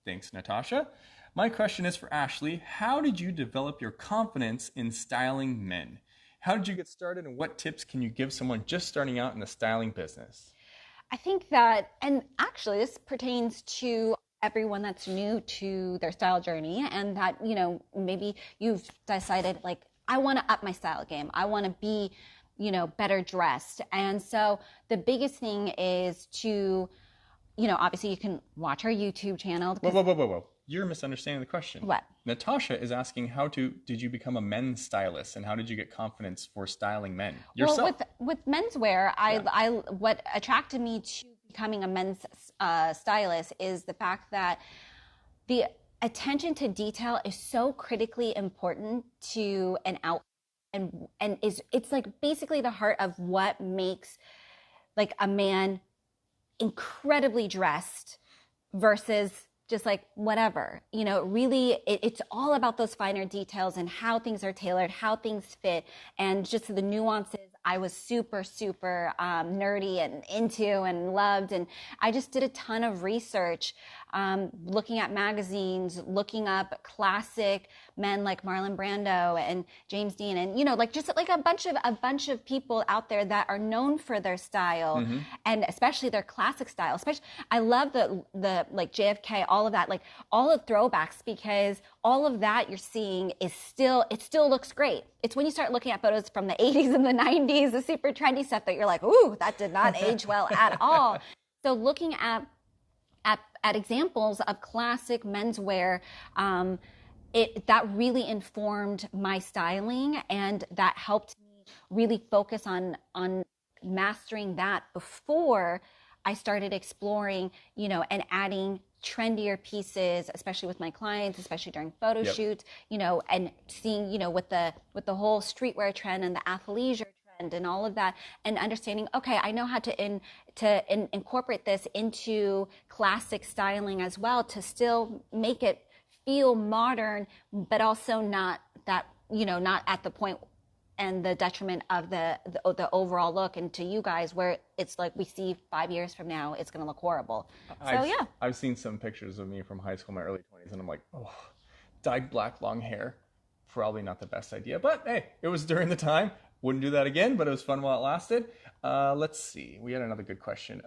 Thanks, Natasha. My question is for Ashley. How did you develop your confidence in styling men? How did you get started, and what tips can you give someone just starting out in the styling business? I think that, and actually this pertains to everyone that's new to their style journey, and that, maybe you've decided like, I want to up my style game. I want to be, better dressed. And so the biggest thing is to, obviously you can watch our YouTube channel. Whoa. You're misunderstanding the question. What? Natasha is asking, did you become a men's stylist, and how did you get confidence for styling men yourself? Well, with menswear, what attracted me to becoming a men's stylist is the fact that the attention to detail is so critically important to an outfit, and it's like basically the heart of what makes like a man incredibly dressed versus just like whatever, really it's all about those finer details and how things are tailored, how things fit, and just the nuances. I was super, super nerdy and into and loved. And I just did a ton of research, looking at magazines, looking up classic men like Marlon Brando and James Dean, and just like a bunch of people out there that are known for their style, and especially their classic style. Especially, I love the like JFK, all of that, like all the throwbacks, because all of that you're seeing it still looks great. It's when you start looking at photos from the 80s and the 90s, the super trendy stuff, that you're like, ooh, that did not age well at all. So looking at examples of classic menswear, that really informed my styling, and that helped me really focus on mastering that before I started exploring, and adding trendier pieces, especially with my clients, especially during photo shoots, you know, and seeing, you know, with the whole streetwear trend and the athleisure trend and all of that, and understanding, okay, I know how to incorporate this into classic styling as well, to still make it feel modern, but also not that, you know, not at the point and the detriment of the overall look, and to you guys where it's like we see 5 years from now it's going to look horrible. So I've seen some pictures of me from high school, my early 20s, and I'm like, oh, dyed black long hair, probably not the best idea, but hey, it was during the time. Wouldn't do that again, but it was fun while it lasted. Let's see, we had another good question.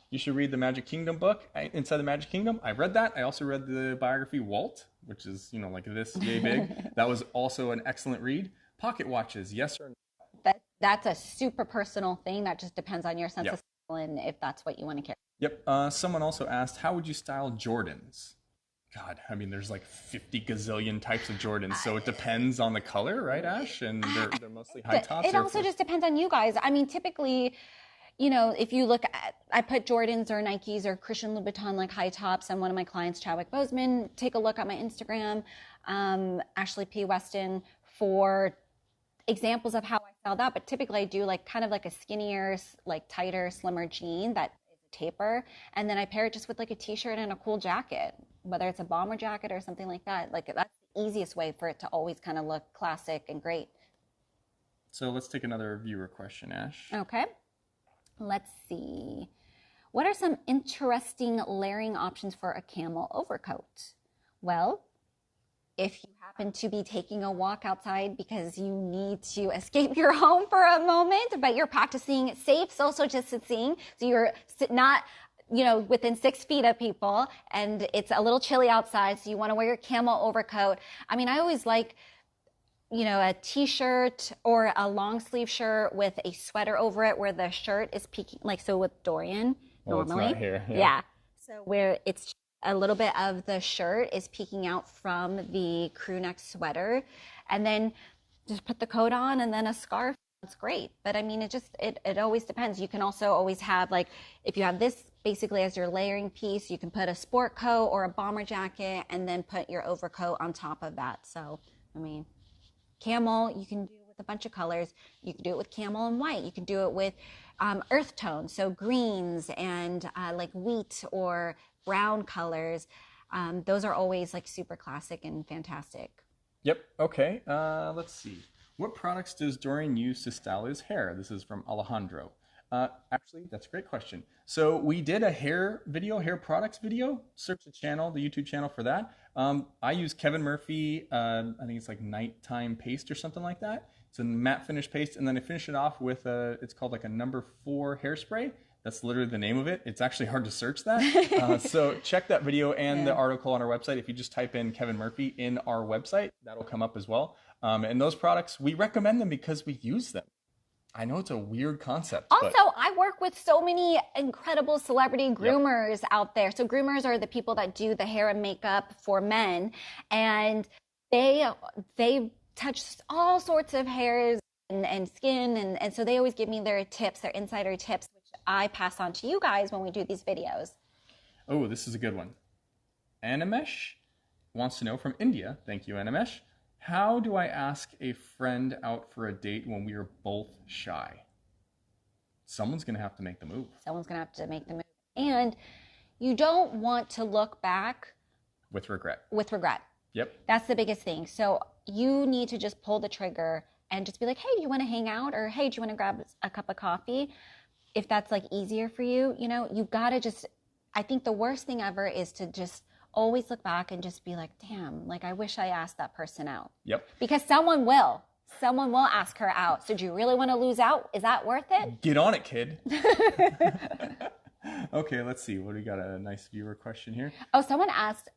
You should read the Magic Kingdom book, Inside the Magic Kingdom. I read that. I also read the biography Walt, which is, you know, like this yay big. That was also an excellent read. Pocket watches, yes or no? That's a super personal thing. That just depends on your sense of style and if that's what you want to carry. Yep. Someone also asked, how would you style Jordans? God, I mean, there's like 50 gazillion types of Jordans, so it depends on the color, right, Ash? And they're mostly high tops. It also just depends on you guys. I mean, typically, you know, if you look at, I put Jordans or Nikes or Christian Louboutin like high tops, and one of my clients, Chadwick Boseman, take a look at my Instagram, Ashley P. Weston, for examples of how I style that. But typically I do like kind of like a skinnier, like tighter, slimmer jean that is a taper, and then I pair it just with like a t-shirt and a cool jacket, whether it's a bomber jacket or something like that. Like that's the easiest way for it to always kind of look classic and great. So let's take another viewer question, Ash. Okay. Let's see. What are some interesting layering options for a camel overcoat? Well, if you happen to be taking a walk outside because you need to escape your home for a moment, but you're practicing safe social distancing, so you're not, you know, within 6 feet of people, and it's a little chilly outside, so you want to wear your camel overcoat. I mean, I always like, you know, a t-shirt or a long sleeve shirt with a sweater over it where the shirt is peeking, like so with Dorian normally. It's not here. Yeah. So where it's a little bit of the shirt is peeking out from the crew neck sweater, and then just put the coat on and then a scarf. It's great. But I mean, it always depends. You can also always have, like, if you have this basically as your layering piece, you can put a sport coat or a bomber jacket and then put your overcoat on top of that. So, I mean, camel, you can do with a bunch of colors. You can do it with camel and white. You can do it with earth tones, so greens and like wheat or brown colors. Those are always like super classic and fantastic. Yep. Okay. Let's see. What products does Dorian use to style his hair? This is from Alejandro. Actually, that's a great question. So we did a hair products video. Search the channel, the YouTube channel for that. I use Kevin Murphy, I think it's like nighttime paste or something like that. It's a matte finish paste, and then I finish it off with it's called like a number 4 hairspray. That's literally the name of it. It's actually hard to search that. So check that video and the article on our website. If you just type in Kevin Murphy in our website, that'll come up as well. And those products, we recommend them because we use them. I know it's a weird concept. Also, I work with so many incredible celebrity groomers out there. So groomers are the people that do the hair and makeup for men. And they touch all sorts of hairs and skin. And so they always give me their tips, their insider tips, which I pass on to you guys when we do these videos. Oh, this is a good one. Animesh wants to know from India. Thank you, Animesh. How do I ask a friend out for a date when we are both shy? Someone's going to have to make the move. Someone's going to have to make the move. And you don't want to look back with regret. Yep. That's the biggest thing. So you need to just pull the trigger and just be like, hey, do you want to hang out? Or hey, do you want to grab a cup of coffee? If that's like easier for you, you know, you got to just, I think the worst thing ever is to just always look back and just be like, damn, like I wish I asked that person out. Yep. Because someone will ask her out. So do you really want to lose out? Is that worth it? Get on it, kid. Okay, let's see. What do we got? A nice viewer question here. Oh, someone asked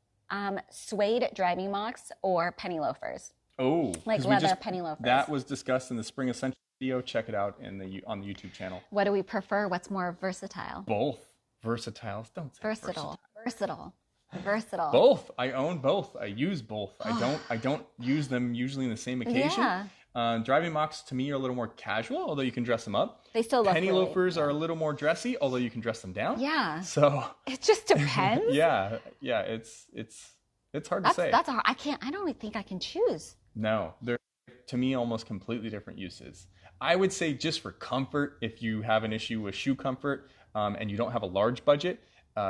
suede driving mocks or penny loafers. Oh, like leather penny loafers. That was discussed in the Spring Essentials video. Check it out on the YouTube channel. What do we prefer? What's more versatile? Both. Versatile. Don't say versatile. Both. I own both. I use both. I don't use them usually in the same occasion. Yeah. Driving mocks to me are a little more casual, although you can dress them up. They still look Penny really, loafers are a little more dressy, although you can dress them down. Yeah. So it just depends. yeah, it's hard to say. That's a hard, I don't really think I can choose. No, they're to me almost completely different uses. I would say just for comfort, if you have an issue with shoe comfort and you don't have a large budget,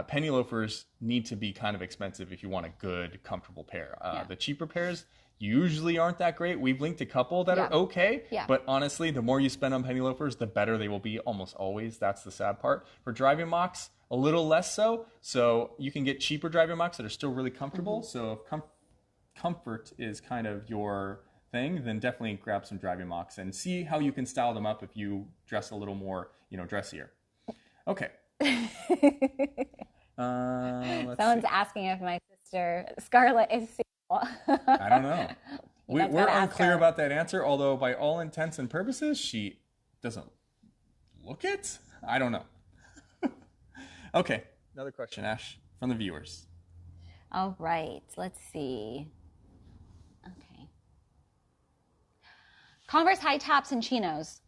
penny loafers need to be kind of expensive if you want a good, comfortable pair. The cheaper pairs usually aren't that great. We've linked a couple that are okay, but honestly, the more you spend on penny loafers, the better they will be almost always. That's the sad part. For driving mocks, a little less so. So you can get cheaper driving mocks that are still really comfortable. So if comfort is kind of your thing, then definitely grab some driving mocks and see how you can style them up if you dress a little more, dressier. Okay. Someone's asking if my sister Scarlett is single. I don't know. We're unclear about that answer, although by all intents and purposes, she doesn't look it. I don't know. Okay, another question, Ash, from the viewers. All right, let's see. Okay. Converse high tops and chinos.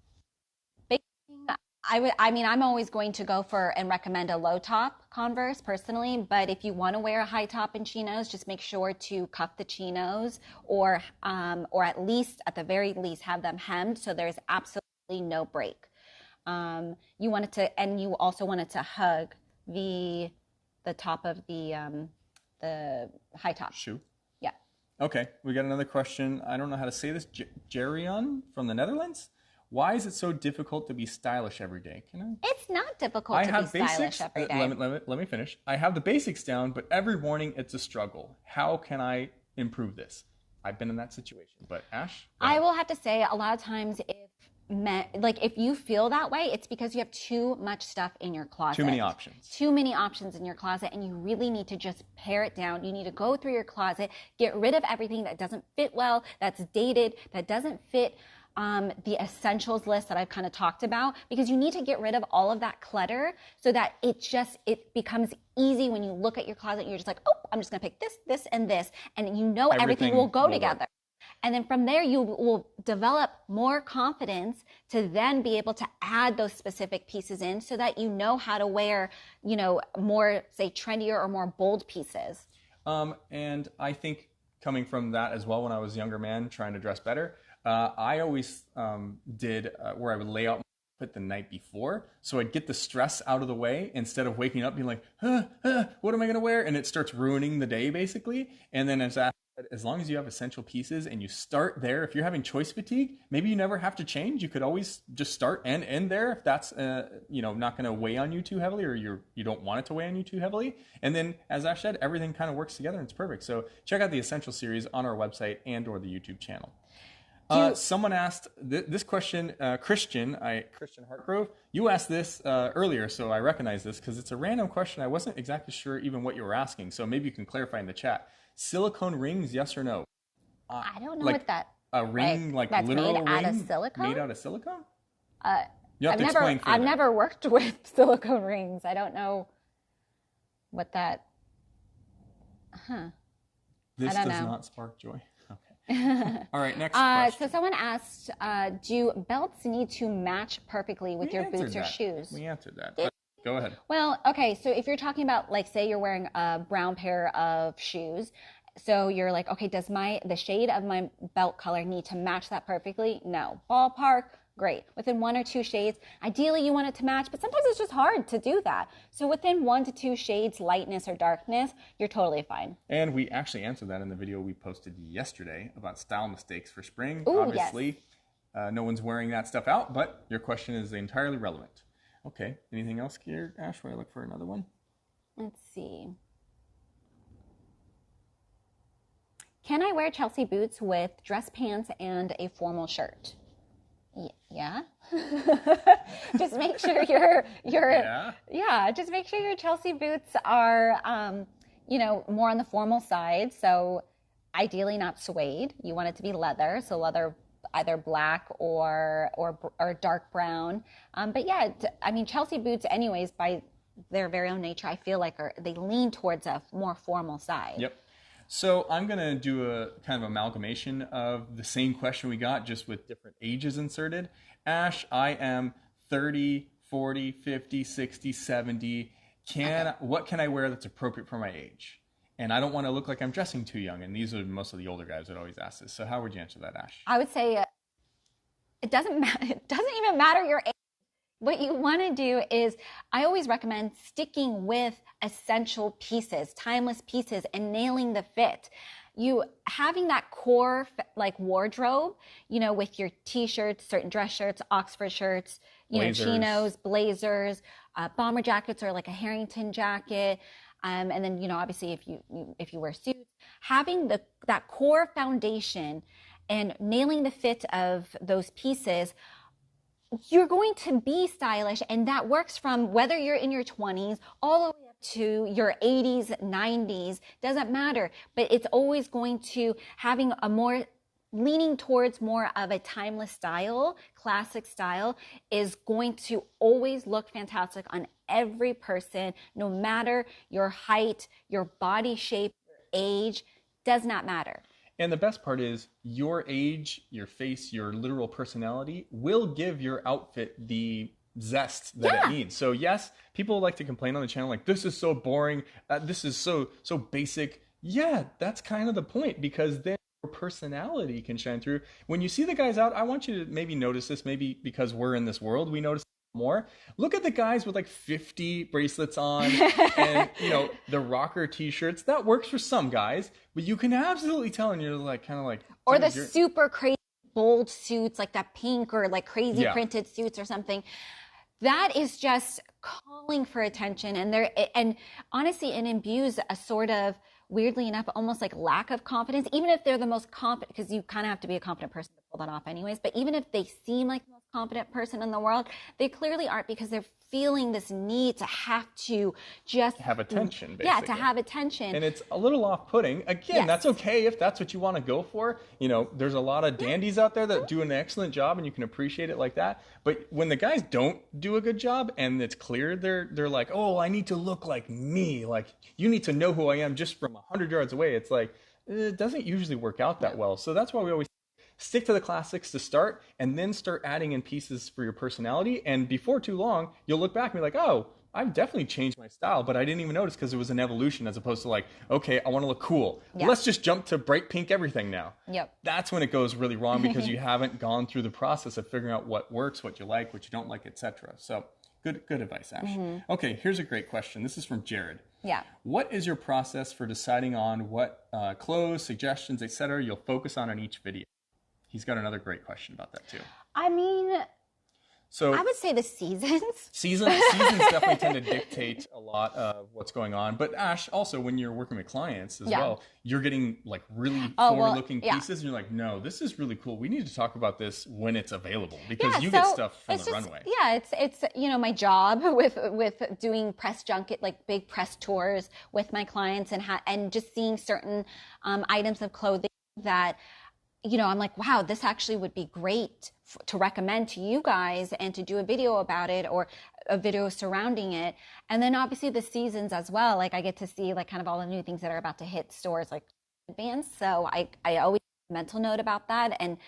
I'm always going to go for and recommend a low top Converse personally, but if you want to wear a high top in chinos, just make sure to cuff the chinos or at the very least have them hemmed so there's absolutely no break. You also wanted to hug the top of the high top shoe. Yeah. Okay, we got another question. I don't know how to say this. Jerion from the Netherlands. Why is it so difficult to be stylish every day? It's not difficult to be stylish every day. Let me finish. I have the basics down, but every morning it's a struggle. How can I improve this? I've been in that situation. But Ash? I will have to say a lot of times if you feel that way, it's because you have too much stuff in your closet. Too many options. Too many options in your closet, and you really need to just pare it down. You need to go through your closet, get rid of everything that doesn't fit well, that's dated, that doesn't fit the essentials list that I've kind of talked about, because you need to get rid of all of that clutter so that it becomes easy when you look at your closet and you're just like, oh, I'm just going to pick this, and this, and everything will go together. Work. And then from there, you will develop more confidence to then be able to add those specific pieces in so that you know how to wear, more, say, trendier or more bold pieces. And I think coming from that as well, when I was a younger man trying to dress better, I always did where I would lay out my outfit the night before, so I'd get the stress out of the way instead of waking up being like, what am I going to wear? And it starts ruining the day, basically. And then as long as you have essential pieces and you start there, if you're having choice fatigue, maybe you never have to change. You could always just start and end there if that's not going to weigh on you too heavily, or you don't want it to weigh on you too heavily. And then, as Ash said, everything kind of works together and it's perfect. So check out the Essential series on our website and or the YouTube channel. Someone asked this question, Christian Hartgrove. You asked this earlier, so I recognize this because it's a random question. I wasn't exactly sure even what you were asking, so maybe you can clarify in the chat. Silicone rings, yes or no? I don't know what that. A ring, like that's literal made ring? out of silicone? Made out of silicone? You have to explain further. I've never worked with silicone rings. I don't know what that. This does not spark joy. All right, next question. So someone asked, do belts need to match perfectly with your boots or shoes? We answered that, but go ahead. Well, okay, so if you're talking about, like, say you're wearing a brown pair of shoes, so you're like, okay, does the shade of my belt color need to match that perfectly? No. Ballpark, great. Within 1 or 2 shades, ideally you want it to match, but sometimes it's just hard to do that. So within 1 to 2 shades, lightness or darkness, you're totally fine. And we actually answered that in the video we posted yesterday about style mistakes for spring. Ooh, obviously, yes. No one's wearing that stuff out, but your question is entirely relevant. Okay, anything else here, Ash, while I look for another one? Let's see. Can I wear Chelsea boots with dress pants and a formal shirt? Yeah. Just make sure just make sure your Chelsea boots are, more on the formal side. So ideally not suede. You want it to be leather. So leather, either black or dark brown. But yeah, Chelsea boots anyways, by their very own nature, I feel like they lean towards a more formal side. Yep. So I'm going to do a kind of amalgamation of the same question we got, just with different ages inserted. Ash, I am 30, 40, 50, 60, 70. What can I wear that's appropriate for my age? And I don't want to look like I'm dressing too young. And these are most of the older guys that always ask this. So how would you answer that, Ash? I would say it doesn't matter. It doesn't even matter your age. What you want to do is, I always recommend sticking with essential pieces, timeless pieces, and nailing the fit. You having that core like wardrobe, with your t-shirts, certain dress shirts, Oxford shirts, chinos, blazers, bomber jackets, or like a Harrington jacket. And then, obviously if you wear suits, having that core foundation and nailing the fit of those pieces, you're going to be stylish, and that works from whether you're in your 20s all the way up to your 80s, 90s, doesn't matter. But it's always going to having a more leaning towards more of a timeless style, classic style, is going to always look fantastic on every person, no matter your height, your body shape, your age, does not matter. And the best part is your age, your face, your literal personality will give your outfit the zest that it needs. So yes, people like to complain on the channel like, this is so boring, this is so basic. Yeah, that's kind of the point, because then your personality can shine through. When you see the guys out, I want you to maybe notice this, maybe because we're in this world, we notice more. Look at the guys with like 50 bracelets on and the rocker t-shirts. That works for some guys, but you can absolutely tell, and you're like kind of like, or the super crazy bold suits, like that pink or like crazy printed suits or something. That is just calling for attention, and honestly, it imbues a sort of, weirdly enough, almost like lack of confidence, even if they're the most confident, because you kind of have to be a confident person to pull that off anyways. But even if they seem like the most confident person in the world, they clearly aren't, because they're feeling this need to have to just have attention, basically. Yeah, to have attention. And it's a little off-putting. Again, that's okay if that's what you want to go for. There's a lot of dandies out there that do an excellent job, and you can appreciate it like that. But when the guys don't do a good job, and it's clear they're like, oh, I need to look like me. Like, you need to know who I am just from 100 yards away. It's like, it doesn't usually work out that well. So that's why we always stick to the classics to start, and then start adding in pieces for your personality. And before too long, you'll look back and be like, oh, I've definitely changed my style, but I didn't even notice, because it was an evolution, as opposed to like, okay, I want to look cool. Let's just jump to bright pink everything now. That's when it goes really wrong, because you haven't gone through the process of figuring out what works, what you like, what you don't like, etc. So good advice, Ash. Okay, here's a great question. This is from Jared. What is your process for deciding on what clothes, suggestions, etc. you'll focus on in each video? He's got another great question about that too. I mean, so I would say the seasons. Seasons definitely tend to dictate a lot of what's going on. But Ash, also when you're working with clients as well, you're getting like really forward-looking pieces, and you're like, no, this is really cool. We need to talk about this when it's available, because you get stuff from the runway. Yeah, it's my job with doing press junket, like big press tours with my clients, and just seeing certain items of clothing that, I'm like, wow, this actually would be great to recommend to you guys, and to do a video about it, or a video surrounding it. And then obviously the seasons as well. Like, I get to see like kind of all the new things that are about to hit stores like advanced. So I always have a mental note about that. And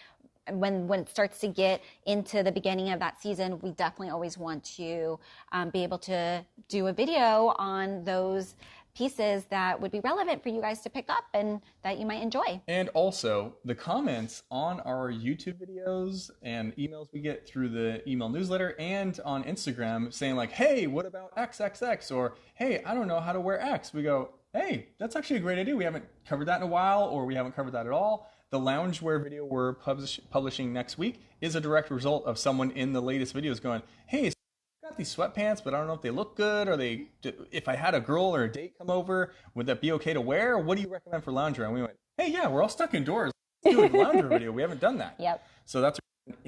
when it starts to get into the beginning of that season, we definitely always want to be able to do a video on those pieces that would be relevant for you guys to pick up and that you might enjoy. And also the comments on our YouTube videos and emails we get through the email newsletter, and on Instagram, saying like, hey, what about XXX? Or, hey, I don't know how to wear X. We go, hey, that's actually a great idea. We haven't covered that in a while, or we haven't covered that at all. The loungewear video we're publishing next week is a direct result of someone in the latest videos going, hey, got these sweatpants, but I don't know if they look good, or if I had a girl or a date come over, would that be okay to wear? What do you recommend for loungewear? And we went, hey, yeah, we're all stuck indoors. Let's do a loungewear video. We haven't done that. So that's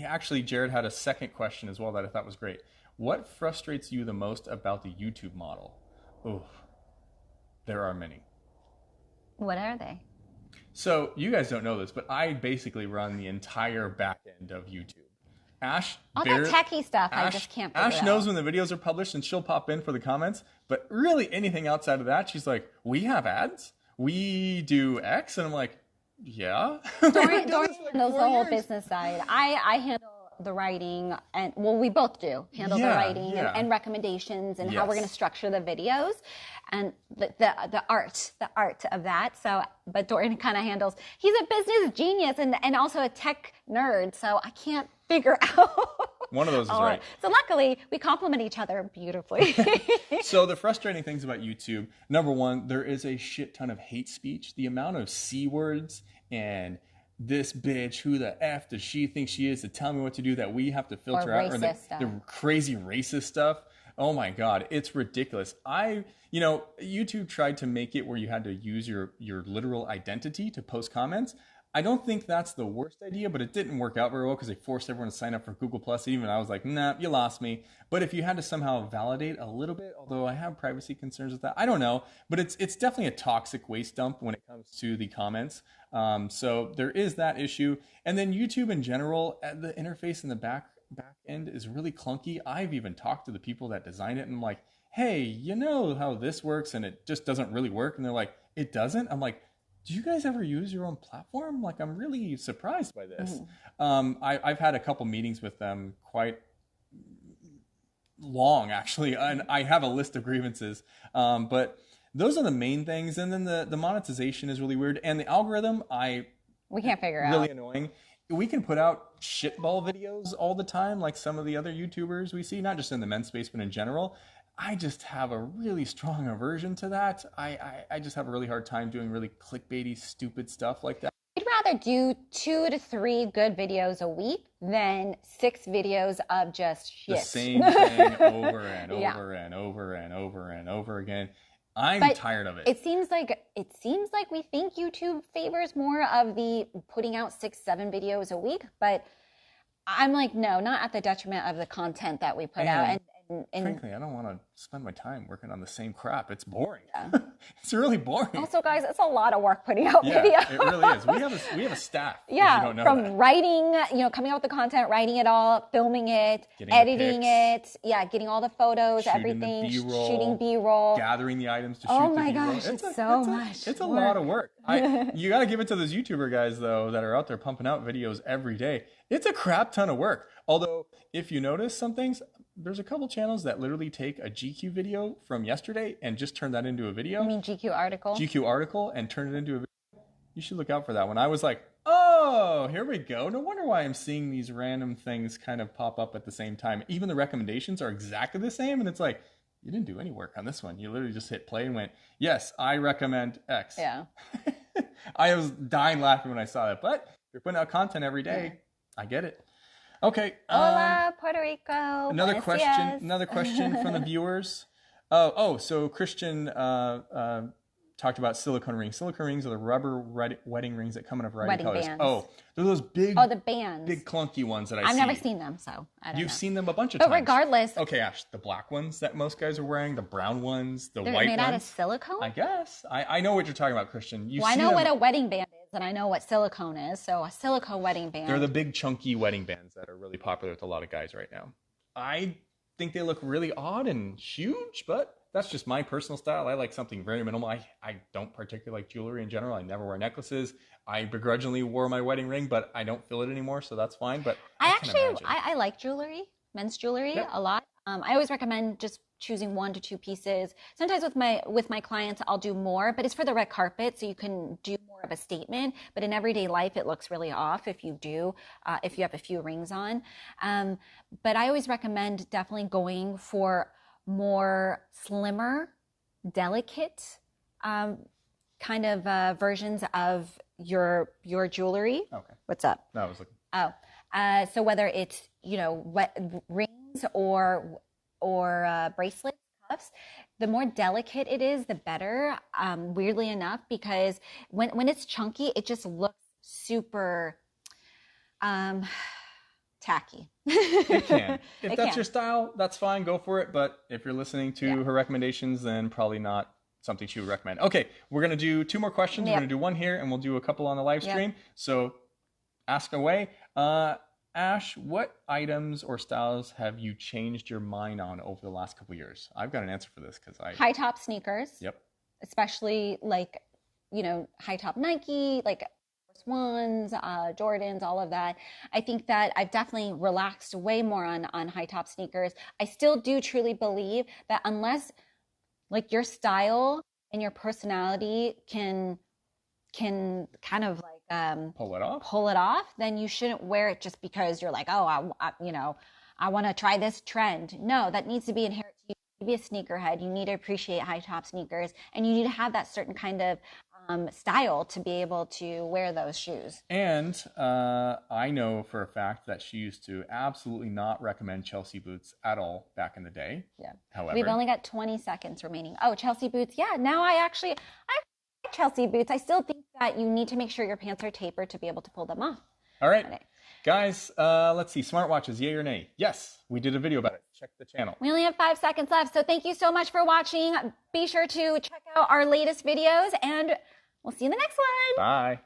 actually, Jared had a second question as well that I thought was great. What frustrates you the most about the YouTube model? Oh, there are many. What are they? So you guys don't know this, but I basically run the entire back end of YouTube. Ash, all that techie stuff, I just can't figure Ash knows when the videos are published, and she'll pop in for the comments. But really, anything outside of that, she's like, we have ads? we do X. And I'm like, yeah. Dorian This for like handles the 4 whole years. business side. I handle the writing, and well, we both do handle the Yeah, writing yeah. and recommendations and how we're going to Yes. structure the videos and the art of that. So, but Dorian kind of handles. He's a business genius and also a tech nerd. So I can't figure out. One of those is right. So luckily, we complement each other beautifully. So the frustrating things about YouTube, number one, there is a shit ton of hate speech. The amount of C words and this bitch, who the F does she think she is to tell me what to do that we have to filter out, or the crazy racist stuff. Oh my God, it's ridiculous. YouTube tried to make it where you had to use your literal identity to post comments. I don't think that's the worst idea, but it didn't work out very well because they forced everyone to sign up for Google Plus. Even I was like, nah, you lost me. But if you had to somehow validate a little bit, although I have privacy concerns with that, I don't know. But it's definitely a toxic waste dump when it comes to the comments. So there is that issue. And then YouTube in general, the interface in the back end is really clunky. I've even talked to the people that design it and I'm like, hey, you know how this works and it just doesn't really work. And they're like, it doesn't? I'm like, do you guys ever use your own platform? Like, I'm really surprised by this. I've had a couple meetings with them, quite long actually, and I have a list of grievances. But those are the main things. And then the monetization is really weird. And the algorithm, we can't figure out. Really annoying. We can put out shitball videos all the time, like some of the other YouTubers we see, not just in the men's space, but in general. I just have a really strong aversion to that. I just have a really hard time doing really clickbaity, stupid stuff like that. I'd rather do 2 to 3 good videos a week than 6 videos of just shit. The same thing over and over and over and over and over again. I'm tired of it. It seems like we think YouTube favors more of the putting out 6, 7 videos a week, but I'm like, no, not at the detriment of the content that we put out. And frankly, I don't want to spend my time working on the same crap. It's boring. Yeah. It's really boring. Also, guys, it's a lot of work putting out videos. It really is. We have a staff. Yeah, if you don't know from that. writing, coming up with the content, writing it all, filming it, editing it, getting all the photos, everything, shooting B-roll, gathering the items to shoot oh the my B-roll. gosh, it's so much. It's a lot of work. You got to give it to those YouTuber guys though that are out there pumping out videos every day. It's a crap ton of work. Although, if you notice some things, there's a couple channels that literally take a GQ video from yesterday and just turn that into a video. You mean GQ article? GQ article and turn it into a video. You should look out for that one. I was like, oh, here we go. No wonder why I'm seeing these random things kind of pop up at the same time. Even the recommendations are exactly the same. And it's like, you didn't do any work on this one. You literally just hit play and went, yes, I recommend X. Yeah. I was dying laughing when I saw that. But if you're putting out content every day, I get it. Okay. Hola, Puerto Rico. Another question from the viewers. So Christian talked about silicone rings. Silicone rings are the rubber wedding rings that come in a variety of colors. Bands. Oh, they're those big, the bands, big clunky ones that I've never seen them, so I don't know. You've seen them a bunch of times. But regardless, okay, Ash, the black ones that most guys are wearing, the brown ones, the white ones. They're made out of silicone? I guess. I know what you're talking about, Christian. I know what a wedding band is, and I know what silicone is. So a silicone wedding band. They're the big chunky wedding bands that are really popular with a lot of guys right now. I think they look really odd and huge, but that's just my personal style. I like something very minimal. I don't particularly like jewelry in general. I never wear necklaces. I begrudgingly wore my wedding ring, but I don't feel it anymore, so that's fine. But I like jewelry, men's jewelry, a lot. I always recommend just choosing 1 to 2 pieces. Sometimes with my clients, I'll do more, but it's for the red carpet, so you can do more of a statement. But in everyday life, it looks really off if you have a few rings on. But I always recommend definitely going for more slimmer, delicate kind of versions of your jewelry. Okay. What's up? No, I was looking. Oh, so whether it's rings or bracelets, cuffs, the more delicate it is, the better. Weirdly enough, because when it's chunky, it just looks super tacky. It can. If that's your style, that's fine. Go for it. But if you're listening to her recommendations, then probably not something she would recommend. Okay, we're going to do 2 more questions. We're going to do one here, and we'll do a couple on the live stream. So ask away. Ash, what items or styles have you changed your mind on over the last couple of years? I've got an answer for this because high top sneakers. Yep. Especially like you know, high top Nike, like Ones, Jordans, all of that. I think that I've definitely relaxed way more on high top sneakers. I still do truly believe that unless like your style and your personality can kind of like pull it off, then you shouldn't wear it just because you're like, oh, you know, I want to try this trend. No, that needs to be inherent to you. You need to be a sneakerhead. You need to appreciate high top sneakers, and you need to have that certain kind of style to be able to wear those shoes. And I know for a fact that she used to absolutely not recommend Chelsea boots at all back in the day. Yeah. However, we've only got 20 seconds remaining. Oh, Chelsea boots. Yeah. Now I like Chelsea boots. I still think that you need to make sure your pants are tapered to be able to pull them off. All right. Guys, let's see. Smartwatches, yay or nay? Yes, we did a video about it. Check the channel. We only have 5 seconds left. So thank you so much for watching. Be sure to check out our latest videos, and we'll see you in the next one. Bye.